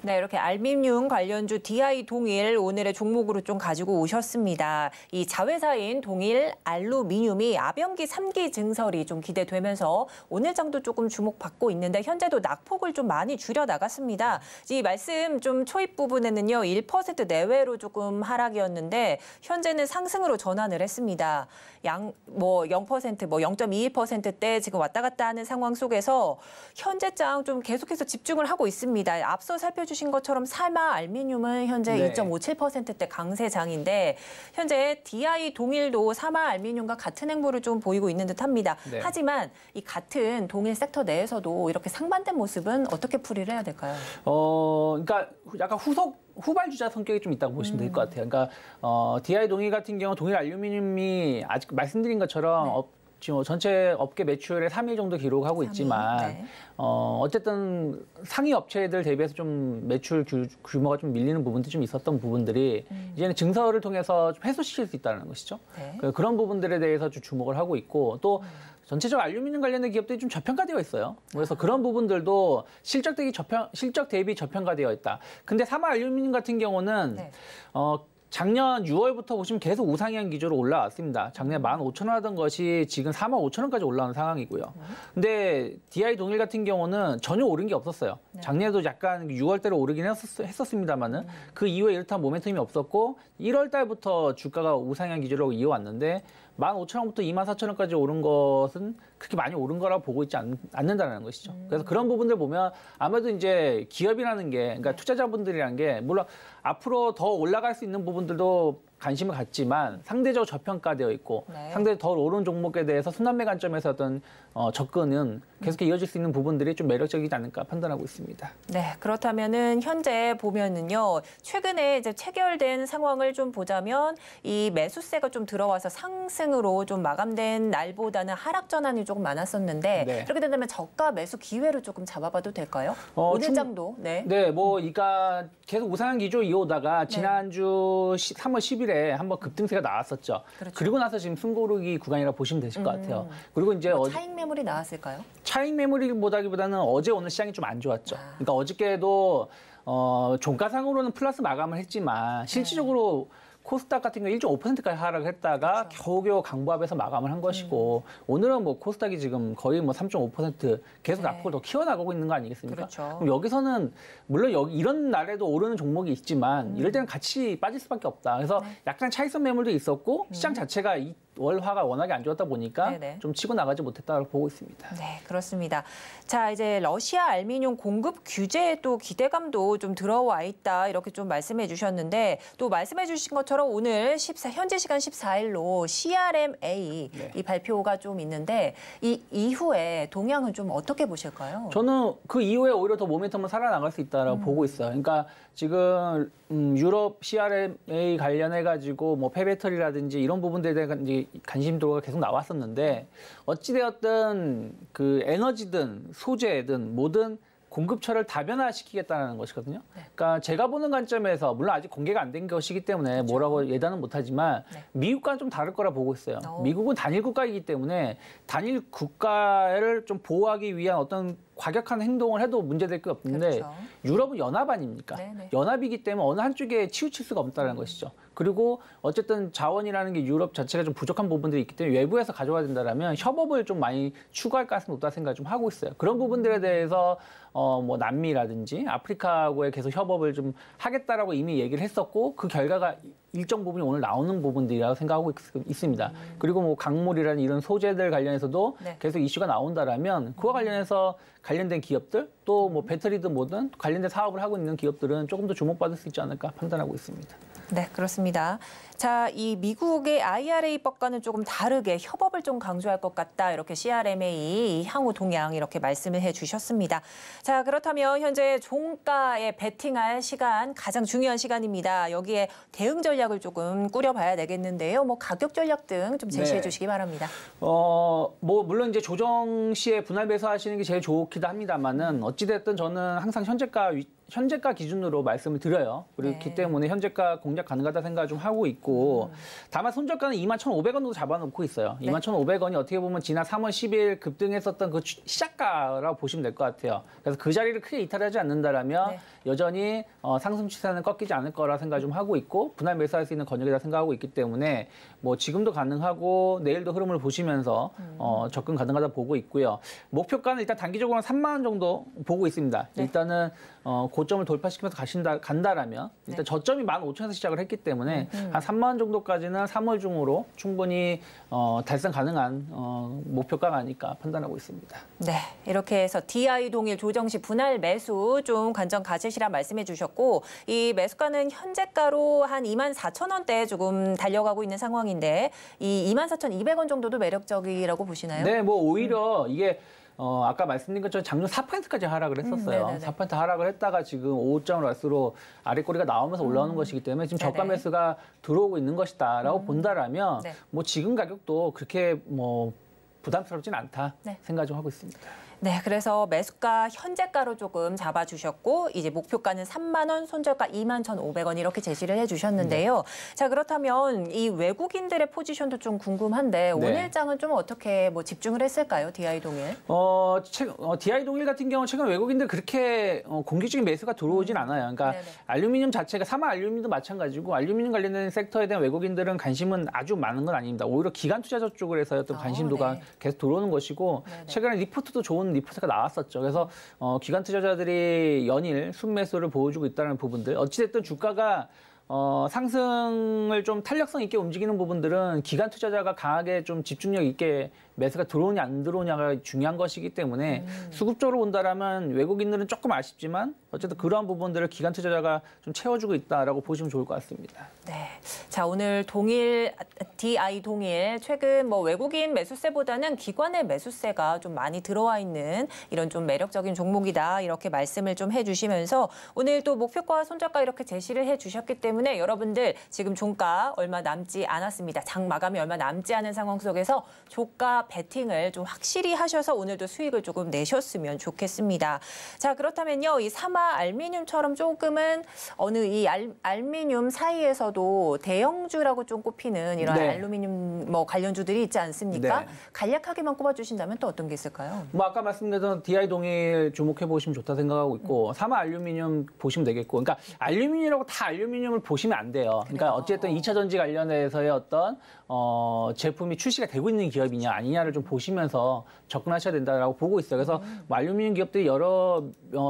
네, 이렇게 알루미늄 관련주 DI 동일 오늘의 종목으로 좀 가지고 오셨습니다. 이 자회사인 동일 알루미늄이 아병기 3기 증설이 좀 기대되면서 오늘 장도 조금 주목받고 있는데 현재도 낙폭을 좀 많이 줄여 나갔습니다. 이 말씀 좀 초입 부분에는요, 1% 내외로 조금 하락이었는데 현재는 상승으로 전환을 했습니다. 0%, 0.21%대 지금 왔다 갔다 하는 상황 속에서 현재장 좀 계속해서 집중을 하고 있습니다. 앞서 살펴주신 것처럼 사마 알루미늄은 현재 네. 2.57%대 강세장인데 현재 DI 동일도 사마 알루미늄과 같은 행보를 좀 보이고 있는 듯합니다. 네. 하지만 이 같은 동일 섹터 내에서도 이렇게 상반된 모습은 어떻게 풀이를 해야 될까요? 그러니까 약간 후발주자 성격이 좀 있다고 보시면 될 것 같아요. 그러니까 DI 동일 같은 경우 동일 알루미늄이 아직 말씀드린 것처럼 지금 전체 업계 매출의 3위 정도 기록하고 있지만 네. 어쨌든 상위 업체들 대비해서 좀 매출 규모가 좀 밀리는 부분들이 좀 있었던 부분들이 이제는 증설을 통해서 좀 해소시킬 수 있다는 것이죠. 네. 그런 부분들에 대해서 좀 주목을 하고 있고, 또 전체적으로 알루미늄 관련된 기업들이 좀 저평가되어 있어요. 그래서 그런 부분들도 실적 대비 저평가되어 있다. 근데 사마 알루미늄 같은 경우는 네. 작년 6월부터 보시면 계속 우상향 기조로 올라왔습니다. 작년 15,000원 하던 것이 지금 45,000원까지 올라온 상황이고요. 근데 DI 동일 같은 경우는 전혀 오른 게 없었어요. 작년에도 약간 6월대로 오르긴 했었습니다만은 그 이후에 이렇다는 모멘텀이 없었고 1월 달부터 주가가 우상향 기조로 이어왔는데 15,000원부터 24,000원까지 오른 것은 그렇게 많이 오른 거라고 보고 있지 않는다는 것이죠. 그래서 그런 부분들 보면 아무래도 이제 기업이라는 게, 그러니까 투자자분들이라는 게 물론 앞으로 더 올라갈 수 있는 부분들도 관심을 갖지만 상대적으로 저평가되어 있고 상대적으로 더 오른 종목에 대해서 순환매 관점에서 어떤 접근은 계속 이어질 수 있는 부분들이 좀 매력적이지 않을까 판단하고 있습니다. 네, 그렇다면은 현재 보면은요, 최근에 이제 체결된 상황을 좀 보자면 이 매수세가 좀 들어와서 상승으로 좀 마감된 날보다는 하락 전환이 조금 많았었는데 네. 그렇게 된다면 저가 매수 기회를 조금 잡아봐도 될까요? 오늘 장도. 네. 네, 뭐 이가 계속 우상향 기조 이어오다가 지난주 3월 10일에 한번 급등세가 나왔었죠. 그렇죠. 그리고 나서 지금 숨고르기 구간이라고 보시면 되실 것 같아요. 그리고 이제 차익 매물이 나왔을까요? 차익 매물보다기보다는 어제 오늘 시장이 좀 안 좋았죠. 그러니까 어저께도 종가상으로는 플러스 마감을 했지만 실질적으로 코스닥 같은 경우 1.5%까지 하락을 했다가 겨우겨우 강보합에서 마감을 한 것이고 오늘은 뭐 코스닥이 지금 거의 뭐 3.5% 계속 앞으로 더 키워나가고 있는 거 아니겠습니까? 그렇죠. 그럼 여기서는 물론 이런 날에도 오르는 종목이 있지만 이럴 때는 같이 빠질 수밖에 없다. 그래서 약간 차익선 매물도 있었고 시장 자체가 이 월화가 워낙에 안 좋았다 보니까 좀 치고 나가지 못했다고 보고 있습니다. 네, 그렇습니다. 자, 이제 러시아 알루미늄 공급 규제에 또 기대감도 좀 들어와 있다 이렇게 좀 말씀해 주셨는데 또 말씀해 주신 것처럼 오늘 현재 시간 14일로 CRMA 이 발표가 좀 있는데 이 이후에 동향은 좀 어떻게 보실까요? 저는 그 이후에 오히려 더 모멘텀은 살아나갈 수 있다라고 보고 있어요. 그러니까 지금 유럽 CRMA 관련해 가지고 뭐 폐배터리라든지 이런 부분들에 대한 이제 관심도가 계속 나왔었는데 어찌되었든 그 에너지든 소재든 뭐든 공급처를 다변화시키겠다는 것이거든요. 그러니까 제가 보는 관점에서 물론 아직 공개가 안 된 것이기 때문에 뭐라고 예단은 못하지만 미국과는 좀 다를 거라 보고 있어요. 미국은 단일 국가이기 때문에 단일 국가를 좀 보호하기 위한 어떤 과격한 행동을 해도 문제될 게 없는데 유럽은 연합 아닙니까? 연합이기 때문에 어느 한쪽에 치우칠 수가 없다는 것이죠. 그리고 어쨌든 자원이라는 게 유럽 자체가 좀 부족한 부분들이 있기 때문에 외부에서 가져와야 된다면 협업을 좀 많이 추구할 가능성이 높다 생각을 좀 하고 있어요. 그런 부분들에 대해서 뭐 남미라든지 아프리카하고의 계속 협업을 좀 하겠다라고 이미 얘기를 했었고 그 결과가 일정 부분이 오늘 나오는 부분들이라고 생각하고 있습니다. 그리고 뭐 강물이라는 이런 소재들 관련해서도 계속 이슈가 나온다라면 그와 관련해서 관련된 기업들 또 뭐 배터리든 뭐든 관련된 사업을 하고 있는 기업들은 조금 더 주목받을 수 있지 않을까 판단하고 있습니다. 네, 그렇습니다. 자, 이 미국의 IRA법과는 조금 다르게 협업을 좀 강조할 것 같다. 이렇게 CRMA 향후 동향 이렇게 말씀을 해주셨습니다. 자, 그렇다면 현재 종가에 베팅할 시간 가장 중요한 시간입니다. 여기에 대응 전략을 조금 꾸려봐야 되겠는데요. 뭐 가격 전략 등 좀 제시해 주시기 바랍니다. 뭐 물론 이제 조정 시에 분할 매수하시는 게 제일 좋기도 합니다만은 어찌됐든 저는 항상 현재가 기준으로 말씀을 드려요. 그렇기 때문에 현재가 공략 가능하다 생각을 좀 하고 있고 다만 손절가는 21,500원 정도 잡아놓고 있어요. 21,500원이 어떻게 보면 지난 3월 10일 급등했었던 그 시작가라고 보시면 될 것 같아요. 그래서 그 자리를 크게 이탈하지 않는다라면 여전히 상승 추세는 꺾이지 않을 거라 생각을 좀 하고 있고 분할 매수할 수 있는 권역이다 생각하고 있기 때문에 뭐 지금도 가능하고 내일도 흐름을 보시면서 접근 가능하다 보고 있고요. 목표가는 일단 단기적으로는 3만 원 정도 보고 있습니다. 일단은 고점을 돌파시키면서 간다라면 일단 저점이 15,000원에서 시작을 했기 때문에 한 3만 원 정도까지는 3월 중으로 충분히 달성 가능한 목표가가 아닐까 판단하고 있습니다. 네, 이렇게 해서 DI 동일 조정 시 분할 매수 좀 관점 가지시라 말씀해 주셨고 이 매수가는 현재가로 한 24,000원대 조금 달려가고 있는 상황인데 이 24,200원 정도도 매력적이라고 보시나요? 네, 뭐 오히려 이게 아까 말씀드린 것처럼 작년 4%까지 하락을 했었어요. 4% 하락을 했다가 지금 5점을 갈수록 아래 꼬리가 나오면서 올라오는 것이기 때문에 지금 저가 매수가 들어오고 있는 것이다라고 본다라면 뭐 지금 가격도 그렇게 뭐 부담스럽진 않다 생각 좀 하고 있습니다. 네, 그래서 매수가 현재가로 조금 잡아주셨고 이제 목표가는 3만 원, 손절가 21,500원 이렇게 제시를 해주셨는데요. 자, 그렇다면 이 외국인들의 포지션도 좀 궁금한데 오늘장은 좀 어떻게 뭐 집중을 했을까요, DI 동일? DI 동일 같은 경우는 최근 외국인들 그렇게 공격적인 매수가 들어오진 않아요. 그러니까 네네. 알루미늄 자체가 사마 알루미늄도 마찬가지고 알루미늄 관련된 섹터에 대한 외국인들은 관심은 아주 많은 건 아닙니다. 오히려 기관 투자자 쪽으로 해서 어떤 관심도가 네. 계속 들어오는 것이고 네네. 최근에 리포트도 좋은 리포트가 나왔었죠. 그래서 기관 투자자들이 연일 순매수를 보여주고 있다는 부분들. 어찌됐든 주가가 상승을 좀 탄력성 있게 움직이는 부분들은 기관 투자자가 강하게 좀 집중력 있게 매수가 들어오냐 안 들어오냐가 중요한 것이기 때문에 수급적으로 본다라면 외국인들은 조금 아쉽지만 어쨌든 그러한 부분들을 기관 투자자가 좀 채워주고 있다라고 보시면 좋을 것 같습니다. 네. 자, 오늘 DI 동일 최근 뭐 외국인 매수세보다는 기관의 매수세가 좀 많이 들어와 있는 이런 좀 매력적인 종목이다. 이렇게 말씀을 좀 해주시면서 오늘 또 목표가와 손절가 이렇게 제시를 해주셨기 때문에 여러분들 지금 종가 얼마 남지 않았습니다. 장 마감이 얼마 남지 않은 상황 속에서 조가 베팅을 좀 확실히 하셔서 오늘도 수익을 조금 내셨으면 좋겠습니다. 자, 그렇다면요. 이 사마 알루미늄처럼 조금은 어느 이 알루미늄 사이에서도 대형주라고 좀 꼽히는 이런 알루미늄 뭐 관련주들이 있지 않습니까? 간략하게만 꼽아주신다면 또 어떤 게 있을까요? 뭐 아까 말씀드렸던 DI 동일 주목해 보시면 좋다 생각하고 있고 사마 알루미늄 보시면 되겠고, 그러니까 알루미늄이라고 다 알루미늄을 보시면 안 돼요. 그러니까 어쨌든 2차 전지 관련해서의 어떤 제품이 출시가 되고 있는 기업이냐 아니냐를 좀 보시면서 접근하셔야 된다라고 보고 있어요. 그래서 뭐 알루미늄 기업들이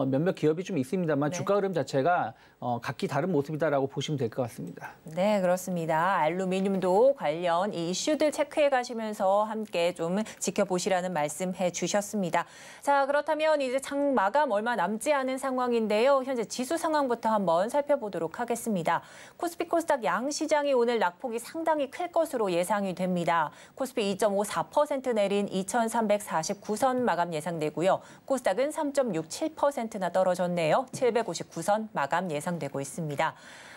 몇몇 기업이 좀 있습니다만 주가 흐름 자체가 각기 다른 모습이다라고 보시면 될 것 같습니다. 네, 그렇습니다. 알루미늄도 관련 이 이슈들 체크해 가시면서 함께 좀 지켜보시라는 말씀해 주셨습니다. 자, 그렇다면 이제 장 마감 얼마 남지 않은 상황인데요. 현재 지수 상황부터 한번 살펴보도록 하겠습니다. 코스피 코스닥 양 시장이 오늘 낙폭이 상당히 클 것으로 예상이 됩니다. 코스피 2.54% 내린 2,349선 마감 예상되고요. 코스닥은 3.67%나 떨어졌네요. 759선 마감 예상되고 있습니다.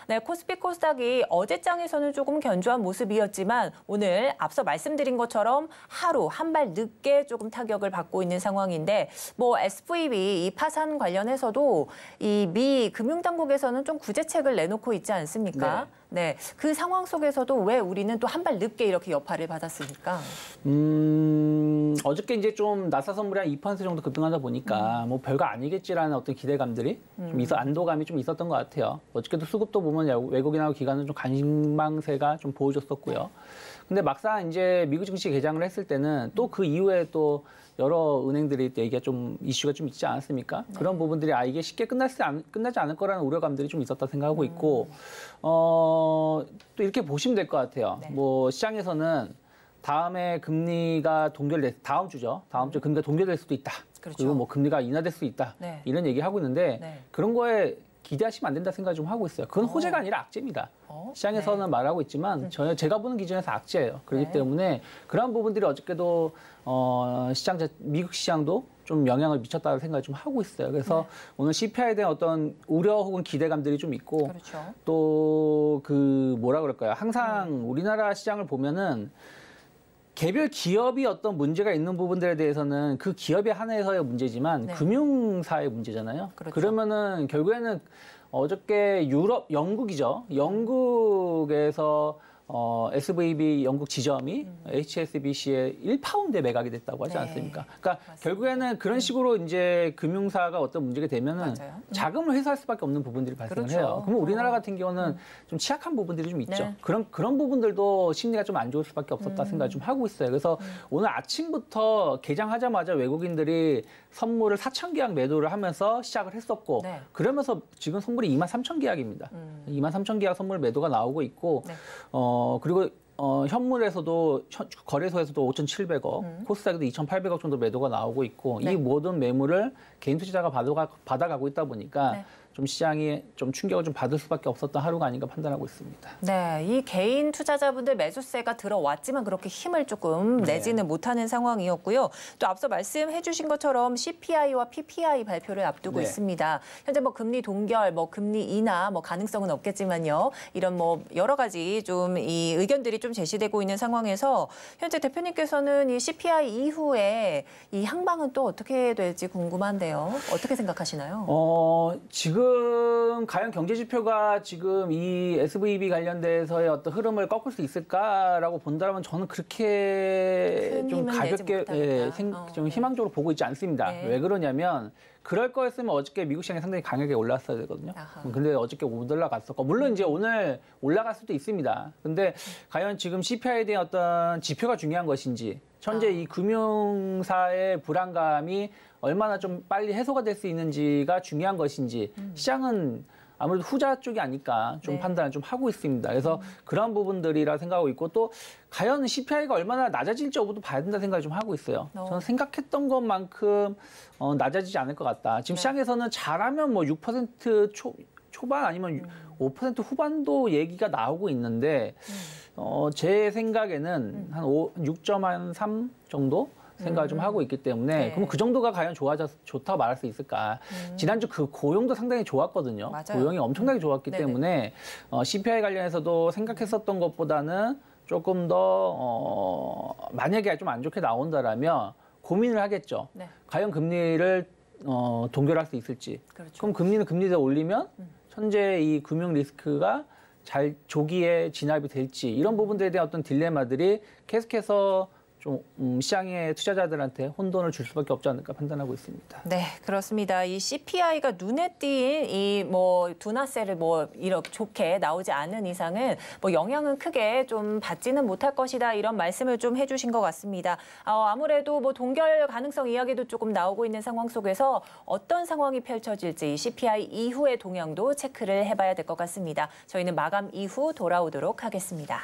네, 코스피 코스닥이 어제장에서는 조금 견조한 모습이었지만 오늘 앞서 말씀드린 것처럼 하루 한 발 늦게 조금 타격을 받고 있는 상황인데 뭐 SVB 이 파산 관련해서도 이 미 금융당국에서는 좀 구제책을 내놓고 있지 않습니까? 네, 그 상황 속에서도 왜 우리는 또 한 발 늦게 이렇게 여파를 받았습니까? 어저께 이제 좀 나사 선물이 한 2% 정도 급등하다 보니까 뭐 별거 아니겠지라는 어떤 기대감들이 좀 안도감이 좀 있었던 것 같아요. 어저께도 수급도 보면 외국인하고 기관은 좀 관심망세가 좀 보여줬었고요. 근데 막상 이제 미국 증시 개장을 했을 때는 또 그 이후에 또 여러 은행들이 얘기가 좀 이슈가 좀 있지 않았습니까? 그런 부분들이 이게 쉽게 끝나지 않을 거라는 우려감들이 좀 있었다 생각하고 있고 또 이렇게 보시면 될 것 같아요. 뭐 시장에서는 다음에 금리가 다음 주죠. 다음 주 금리가 동결될 수도 있다. 그렇죠. 그리고 뭐 금리가 인하될 수도 있다. 이런 얘기 하고 있는데 그런 거에 기대하시면 안 된다 생각 좀 하고 있어요. 그건 호재가 아니라 악재입니다. 시장에서는 말하고 있지만 제가 보는 기준에서 악재예요. 그렇기 때문에 그런 부분들이 어저께도 미국 시장도 좀 영향을 미쳤다는 생각을 좀 하고 있어요. 그래서 오늘 CPI에 대한 어떤 우려 혹은 기대감들이 좀 있고 또 뭐라 그럴까요? 항상 우리나라 시장을 보면은 개별 기업이 어떤 문제가 있는 부분들에 대해서는 그 기업에 한해서의 문제지만 금융사의 문제잖아요. 그러면은 결국에는 어저께 영국이죠. 영국에서 SVB 영국 지점이 HSBC에 1파운드에 매각이 됐다고 하지 않습니까? 그러니까 결국에는 그런 식으로 이제 금융사가 어떤 문제가 되면은 자금을 회수할 수밖에 없는 부분들이 발생을 해요. 그러면 우리나라 같은 경우는 좀 취약한 부분들이 좀 있죠. 그런 부분들도 심리가 좀 안 좋을 수밖에 없었다 생각을 좀 하고 있어요. 그래서 오늘 아침부터 개장하자마자 외국인들이 선물을 4,000계약 매도를 하면서 시작을 했었고 그러면서 지금 선물이 23,000계약입니다. 23,000계약 선물 매도가 나오고 있고 그리고 현물에서도 거래소에서도 5,700억, 코스닥에도 2,800억 정도 매도가 나오고 있고 이 모든 매물을 개인 투자자가 받아가고 있다 보니까 좀 시장이 좀 충격을 좀 받을 수밖에 없었던 하루가 아닌가 판단하고 있습니다. 네, 이 개인 투자자분들 매수세가 들어왔지만 그렇게 힘을 조금 내지는 못하는 상황이었고요. 또 앞서 말씀해 주신 것처럼 CPI와 PPI 발표를 앞두고 있습니다. 현재 뭐 금리 동결, 뭐 금리 인하 뭐 가능성은 없겠지만요. 이런 뭐 여러 가지 좀 이 의견들이 좀 제시되고 있는 상황에서 현재 대표님께서는 이 CPI 이후에 이 향방은 또 어떻게 될지 궁금한데요. 어떻게 생각하시나요? 지금 과연 경제 지표가 지금 이 SVB 관련돼서의 어떤 흐름을 꺾을 수 있을까라고 본다면 저는 그렇게 좀 가볍게 좀 희망적으로 보고 있지 않습니다. 왜 그러냐면 그럴 거였으면 어저께 미국 시장이 상당히 강하게 올랐어야 되거든요. 근데 어저께 못 올라갔었고 물론 이제 오늘 올라갈 수도 있습니다. 근데 과연 지금 CPI에 대한 어떤 지표가 중요한 것인지 현재 이 금융사의 불안감이 얼마나 좀 빨리 해소가 될 수 있는지가 중요한 것인지 시장은 아무래도 후자 쪽이 아닐까 좀 판단을 좀 하고 있습니다. 그래서 그런 부분들이라 생각하고 있고 또 과연 CPI가 얼마나 낮아질지 여부도 봐야 된다 생각을 좀 하고 있어요. 저는 생각했던 것만큼 낮아지지 않을 것 같다. 지금 시장에서는 잘하면 뭐 6% 초반 아니면 5% 후반도 얘기가 나오고 있는데 제 생각에는 한 6.3 정도 생각을 좀 하고 있기 때문에 그럼 그 정도가 과연 좋다고 말할 수 있을까? 지난주 그 고용도 상당히 좋았거든요. 맞아요. 고용이 엄청나게 좋았기 때문에 CPI 관련해서도 생각했었던 것보다는 조금 더 만약에 좀 안 좋게 나온다라면 고민을 하겠죠. 과연 금리를 동결할 수 있을지. 그럼 금리는 금리대로 올리면 현재 이 금융 리스크가 잘 조기에 진압이 될지 이런 부분들에 대한 어떤 딜레마들이 계속해서 좀 시장의 투자자들한테 혼돈을 줄 수밖에 없지 않을까 판단하고 있습니다. 네, 그렇습니다. 이 CPI가 눈에 띄인 이 뭐 둔화세를 뭐 이렇게 좋게 나오지 않은 이상은 뭐 영향은 크게 좀 받지는 못할 것이다 이런 말씀을 좀 해주신 것 같습니다. 아무래도 뭐 동결 가능성 이야기도 조금 나오고 있는 상황 속에서 어떤 상황이 펼쳐질지 CPI 이후의 동향도 체크를 해봐야 될 것 같습니다. 저희는 마감 이후 돌아오도록 하겠습니다.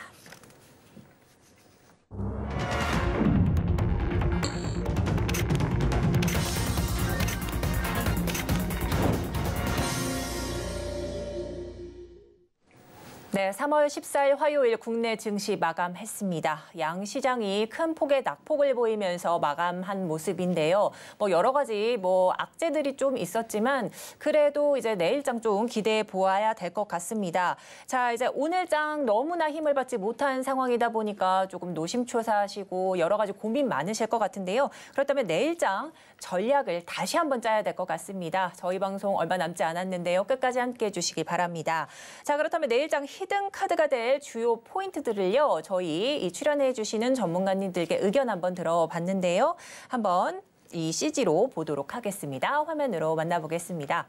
네, 3월 14일 화요일 국내 증시 마감했습니다. 양 시장이 큰 폭의 낙폭을 보이면서 마감한 모습인데요. 뭐 여러 가지 뭐 악재들이 좀 있었지만 그래도 이제 내일장 좀 기대해 보아야 될 것 같습니다. 자, 이제 오늘장 너무나 힘을 받지 못한 상황이다 보니까 조금 노심초사하시고 여러 가지 고민 많으실 것 같은데요. 그렇다면 내일장 전략을 다시 한번 짜야 될 것 같습니다. 저희 방송 얼마 남지 않았는데요. 끝까지 함께해 주시기 바랍니다. 자, 그렇다면 내일장 히든 카드가 될 주요 포인트들을요. 저희 이 출연해 주시는 전문가님들께 의견 한번 들어봤는데요. 한번 이 CG로 보도록 하겠습니다. 화면으로 만나보겠습니다.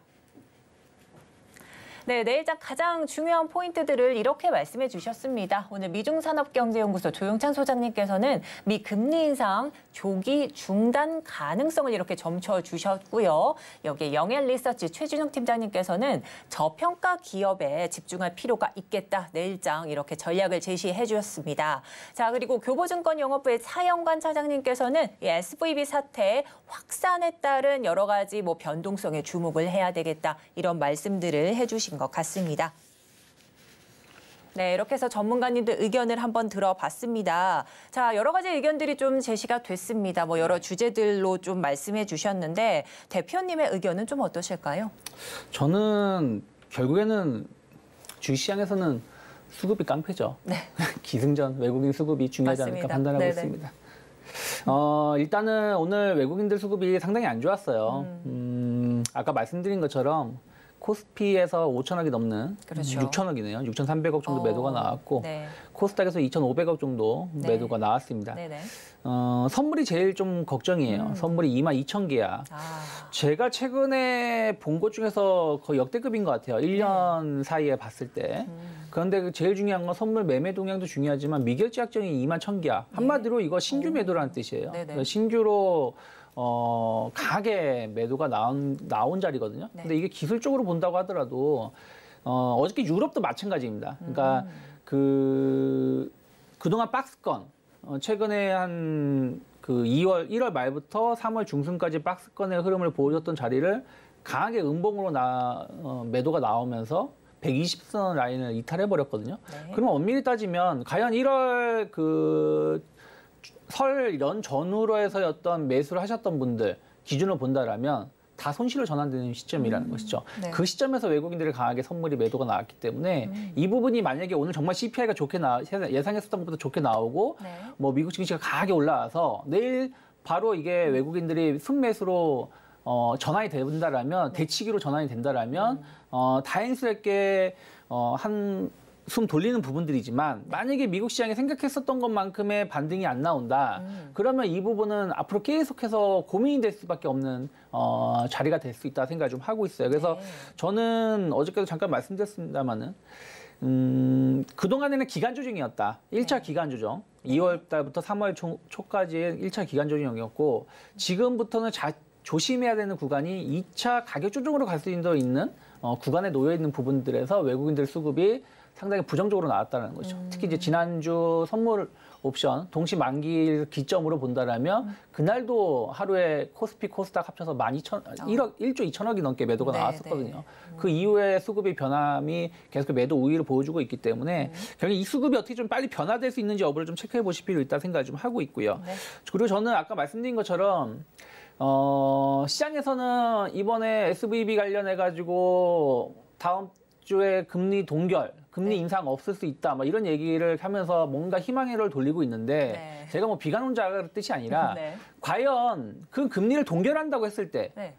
네, 내일장 가장 중요한 포인트들을 이렇게 말씀해 주셨습니다. 오늘 미중산업경제연구소 조용찬 소장님께서는 미 금리 인상 조기 중단 가능성을 이렇게 점쳐 주셨고요. 여기에 영앤리서치 최준영 팀장님께서는 저평가 기업에 집중할 필요가 있겠다. 내일장 이렇게 전략을 제시해 주셨습니다. 자, 그리고 교보증권 영업부의 차영관 차장님께서는 이 SVB 사태 확산에 따른 여러 가지 뭐 변동성에 주목을 해야 되겠다. 이런 말씀들을 해주신 것 같습니다. 네, 이렇게 해서 전문가님들 의견을 한번 들어봤습니다. 자, 여러 가지 의견들이 좀 제시가 됐습니다. 뭐 여러 주제들로 좀 말씀해 주셨는데 대표님의 의견은 좀 어떠실까요? 저는 결국에는 주식시장에서는 수급이 깡패죠. 네. 기승전 외국인 수급이 중요하지 않을까 판단하고 있습니다. 일단은 오늘 외국인들 수급이 상당히 안 좋았어요. 아까 말씀드린 것처럼 코스피에서 5천억이 넘는 6천억이네요. 6,300억 정도 매도가 나왔고 코스닥에서 2,500억 정도 매도가 나왔습니다. 선물이 제일 좀 걱정이에요. 선물이 22,000개야. 제가 최근에 본 것 중에서 거의 역대급인 것 같아요. 1년 사이에 봤을 때. 그런데 제일 중요한 건 선물 매매 동향도 중요하지만 미결제 약정이 21,000개야. 한마디로 이거 신규 매도라는 뜻이에요. 신규로 강하게 매도가 나온 자리거든요. 근데 이게 기술적으로 본다고 하더라도 어저께 유럽도 마찬가지입니다. 그러니까 그동안 박스권 최근에 한 1월 말부터 3월 중순까지 박스권의 흐름을 보여줬던 자리를 강하게 음봉으로 매도가 나오면서 120선 라인을 이탈해 버렸거든요. 네. 그럼 엄밀히 따지면 과연 1월 그 설 연 전후로 해서였던 매수를 하셨던 분들 기준으로 본다라면 다 손실로 전환되는 시점이라는 것이죠. 네. 그 시점에서 외국인들이 강하게 선물이 매도가 나왔기 때문에 이 부분이 만약에 오늘 정말 CPI가 좋게 예상했었던 것보다 좋게 나오고 네. 뭐 미국 증시가 강하게 올라와서 내일 바로 이게 외국인들이 순매수로 전환이 된다라면 대치기로 전환이 된다라면 다행스럽게 한숨 돌리는 부분들이지만 만약에 미국 시장이 생각했었던 것만큼의 반등이 안 나온다. 그러면 이 부분은 앞으로 계속해서 고민이 될 수밖에 없는 자리가 될 수 있다 생각을 좀 하고 있어요. 그래서 네. 저는 어저께도 잠깐 말씀드렸습니다만은 그동안에는 기간 조정이었다. 1차 기간 조정. 2월 달부터 3월 초까지의 1차 기간 조정이었고 지금부터는 조심해야 되는 구간이 2차 가격 조정으로 갈 수 있는 구간에 놓여 있는 부분들에서 외국인들 수급이 상당히 부정적으로 나왔다는 거죠. 특히 이제 지난주 선물 옵션 동시 만기 기점으로 본다라면 그날도 하루에 코스피 코스닥 합쳐서 1조 2천억이 넘게 매도가 네, 나왔었거든요. 네. 그 이후에 수급의 변함이 계속 매도 우위를 보여주고 있기 때문에 결국 이 수급이 어떻게 좀 빨리 변화될 수 있는지 여부를 좀 체크해 보실 필요 있다 생각을 좀 하고 있고요. 네. 그리고 저는 아까 말씀드린 것처럼 시장에서는 이번에 SVB 관련해가지고 다음 주에 금리 동결, 금리 인상 없을 수 있다, 뭐 이런 얘기를 하면서 뭔가 희망회로를 돌리고 있는데 네. 제가 뭐 비관론자의 뜻이 아니라 네. 과연 그 금리를 동결한다고 했을 때 네.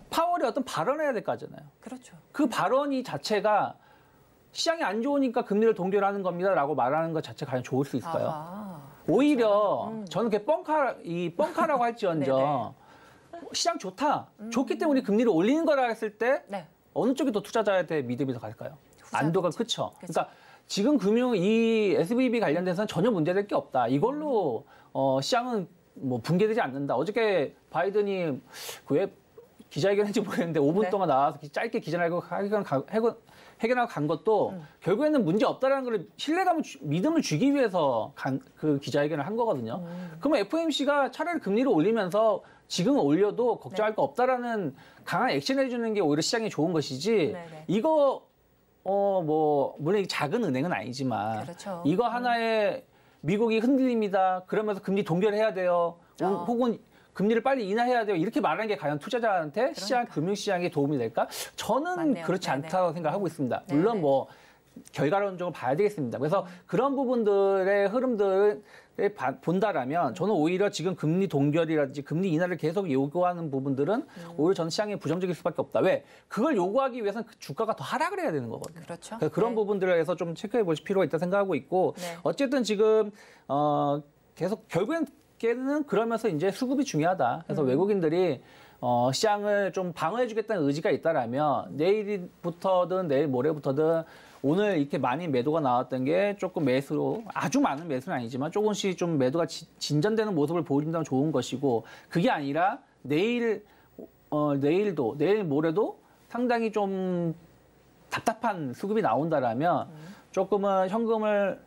파월이 어떤 발언을 해야 될 거잖아요. 그렇죠. 그 발언이 자체가 시장이 안 좋으니까 금리를 동결하는 겁니다라고 말하는 것 자체가 과연 좋을 수 있을까요? 아하. 오히려 저는 그게 뻥카라고 할지언정 시장 좋다. 좋기 때문에 우리 금리를 올리는 거라 했을 때 네. 어느 쪽이 더 투자자한테 믿음이 더 갈까요? 안도가 그쵸. 그쵸. 그러니까 지금 이 SVB 관련돼서는 전혀 문제될 게 없다. 이걸로 시장은 뭐 붕괴되지 않는다. 어저께 바이든이 왜 기자회견 했는지 모르겠는데 5분 네. 동안 나와서 짧게 기자회견하고 간 것도 결국에는 문제 없다라는 걸 믿음을 주기 위해서 그 기자회견을 한 거거든요. 그러면 FOMC가 차라리 금리를 올리면서 지금 올려도 걱정할 거 없다라는 강한 액션을 해주는 게 오히려 시장에 좋은 것이지. 네네. 이거 물론 작은 은행은 아니지만 그렇죠. 이거 하나에 미국이 흔들립니다. 그러면서 금리 동결해야 돼요. 혹은 금리를 빨리 인하해야 돼요. 이렇게 말하는 게 과연 투자자한테 금융시장에 도움이 될까? 저는 맞네요. 그렇지 네네. 않다고 생각하고 있습니다. 네네. 물론 뭐 결과론적으로 봐야 되겠습니다. 그래서 그런 부분들의 흐름들을 본다라면 저는 오히려 지금 금리 동결이라든지 금리 인하를 계속 요구하는 부분들은 오히려 저는 시장에 부정적일 수밖에 없다. 왜? 그걸 요구하기 위해서는 그 주가가 더 하락을 해야 되는 거거든요. 그렇죠. 그래서 그런 네. 부분들에 대해서 좀 체크해 보실 필요가 있다 생각하고 있고 네. 어쨌든 지금 계속 결국에는 그러면서 이제 수급이 중요하다. 그래서 외국인들이 시장을 좀 방어해주겠다는 의지가 있다라면 내일부터든 내일 모레부터든 오늘 이렇게 많이 매도가 나왔던 게 조금 매수로 아주 많은 매수는 아니지만 조금씩 좀 매도가 진전되는 모습을 보여준다면 좋은 것이고 그게 아니라 내일 모레도 상당히 좀 답답한 수급이 나온다라면 조금은 현금을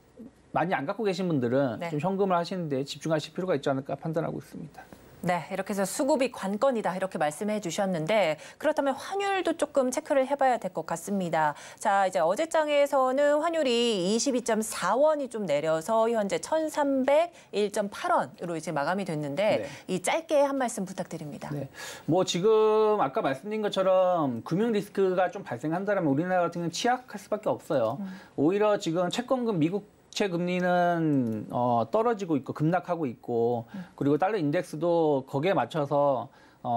많이 안 갖고 계신 분들은 네. 좀 현금을 하시는데 집중하실 필요가 있지 않을까 판단하고 있습니다. 네, 이렇게 해서 수급이 관건이다 이렇게 말씀해 주셨는데 그렇다면 환율도 조금 체크를 해봐야 될 것 같습니다. 자, 이제 어제장에서는 환율이 22.4원이 좀 내려서 현재 1,301.8원으로 이제 마감이 됐는데 이 짧게 한 말씀 부탁드립니다. 네, 뭐 지금 아까 말씀드린 것처럼 금융 리스크가 좀 발생한다면 우리나라 같은 경우는 취약할 수밖에 없어요. 오히려 지금 채권금 미국 국채 금리는 떨어지고 있고 급락하고 있고 그리고 달러 인덱스도 거기에 맞춰서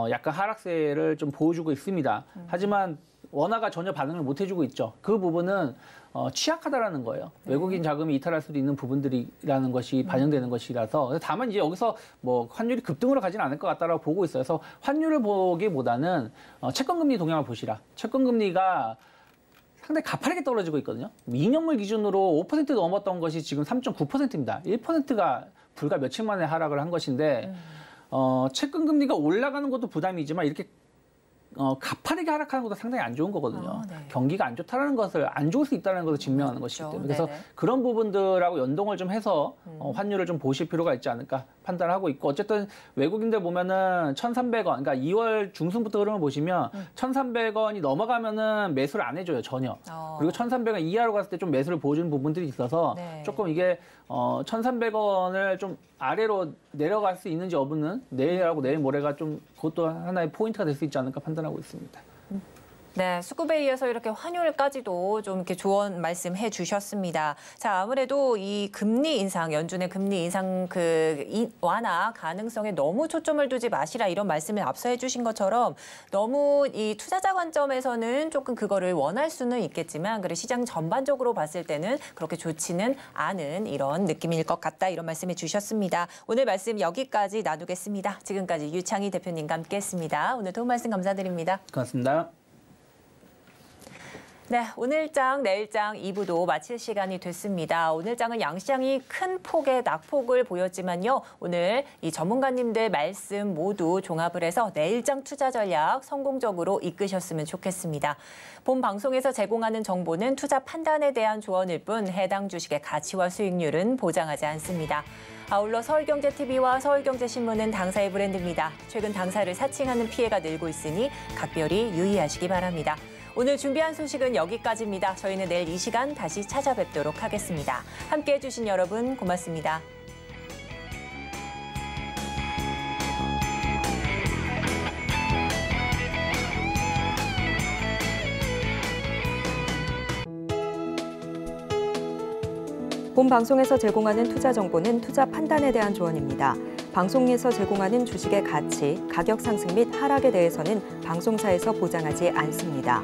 약간 하락세를 좀 보여주고 있습니다. 하지만 원화가 전혀 반응을 못 해주고 있죠. 그 부분은 취약하다라는 거예요. 외국인 자금이 이탈할 수도 있는 부분들이라는 것이 반영되는 것이라서 다만 이제 여기서 뭐 환율이 급등으로 가지는 않을 것 같다라고 보고 있어요. 그래서 환율을 보기보다는 채권금리 동향을 보시라. 채권금리가 상당히 가파르게 떨어지고 있거든요. 2년물 기준으로 5% 넘었던 것이 지금 3.9%입니다. 1%가 불과 며칠 만에 하락을 한 것인데 채권 금리가 올라가는 것도 부담이지만 이렇게 가파르게 하락하는 것도 상당히 안 좋은 거거든요. 네. 경기가 안 좋다는 것을 안 좋을 수 있다는 것을 증명하는 것이기 때문에 그래서 네네. 그런 부분들하고 연동을 좀 해서 환율을 좀 보실 필요가 있지 않을까 판단하고 있고 어쨌든 외국인들 보면은 1,300원 그러니까 2월 중순부터 흐름을 보시면 1,300원이 넘어가면은 매수를 안 해줘요 전혀. 그리고 1,300원 이하로 갔을 때 좀 매수를 보여주는 부분들이 있어서 네. 조금 이게 1,300원을 좀 아래로 내려갈 수 있는지 여부는 내일하고 내일 모레가 좀 그것도 하나의 포인트가 될 수 있지 않을까 판단하고 있습니다. 네, 수급에 이어서 이렇게 환율까지도 좀 이렇게 조언 말씀해 주셨습니다. 자, 아무래도 이 금리 인상, 연준의 금리 인상 완화 가능성에 너무 초점을 두지 마시라 이런 말씀을 앞서 해주신 것처럼 너무 이 투자자 관점에서는 조금 그거를 원할 수는 있겠지만 그래 시장 전반적으로 봤을 때는 그렇게 좋지는 않은 이런 느낌일 것 같다 이런 말씀해 주셨습니다. 오늘 말씀 여기까지 나누겠습니다. 지금까지 유창희 대표님과 함께했습니다. 오늘 도움 말씀 감사드립니다. 고맙습니다. 네, 오늘장, 내일장 2부도 마칠 시간이 됐습니다. 오늘장은 양시장이 큰 폭의 낙폭을 보였지만요. 오늘 이 전문가님들 말씀 모두 종합을 해서 내일장 투자 전략 성공적으로 이끄셨으면 좋겠습니다. 본 방송에서 제공하는 정보는 투자 판단에 대한 조언일 뿐 해당 주식의 가치와 수익률은 보장하지 않습니다. 아울러 서울경제TV와 서울경제신문은 당사의 브랜드입니다. 최근 당사를 사칭하는 피해가 늘고 있으니 각별히 유의하시기 바랍니다. 오늘 준비한 소식은 여기까지입니다. 저희는 내일 이 시간 다시 찾아뵙도록 하겠습니다. 함께해 주신 여러분 고맙습니다. 본 방송에서 제공하는 투자 정보는 투자 판단에 대한 조언입니다. 방송에서 제공하는 주식의 가치, 가격 상승 및 하락에 대해서는 방송사에서 보장하지 않습니다.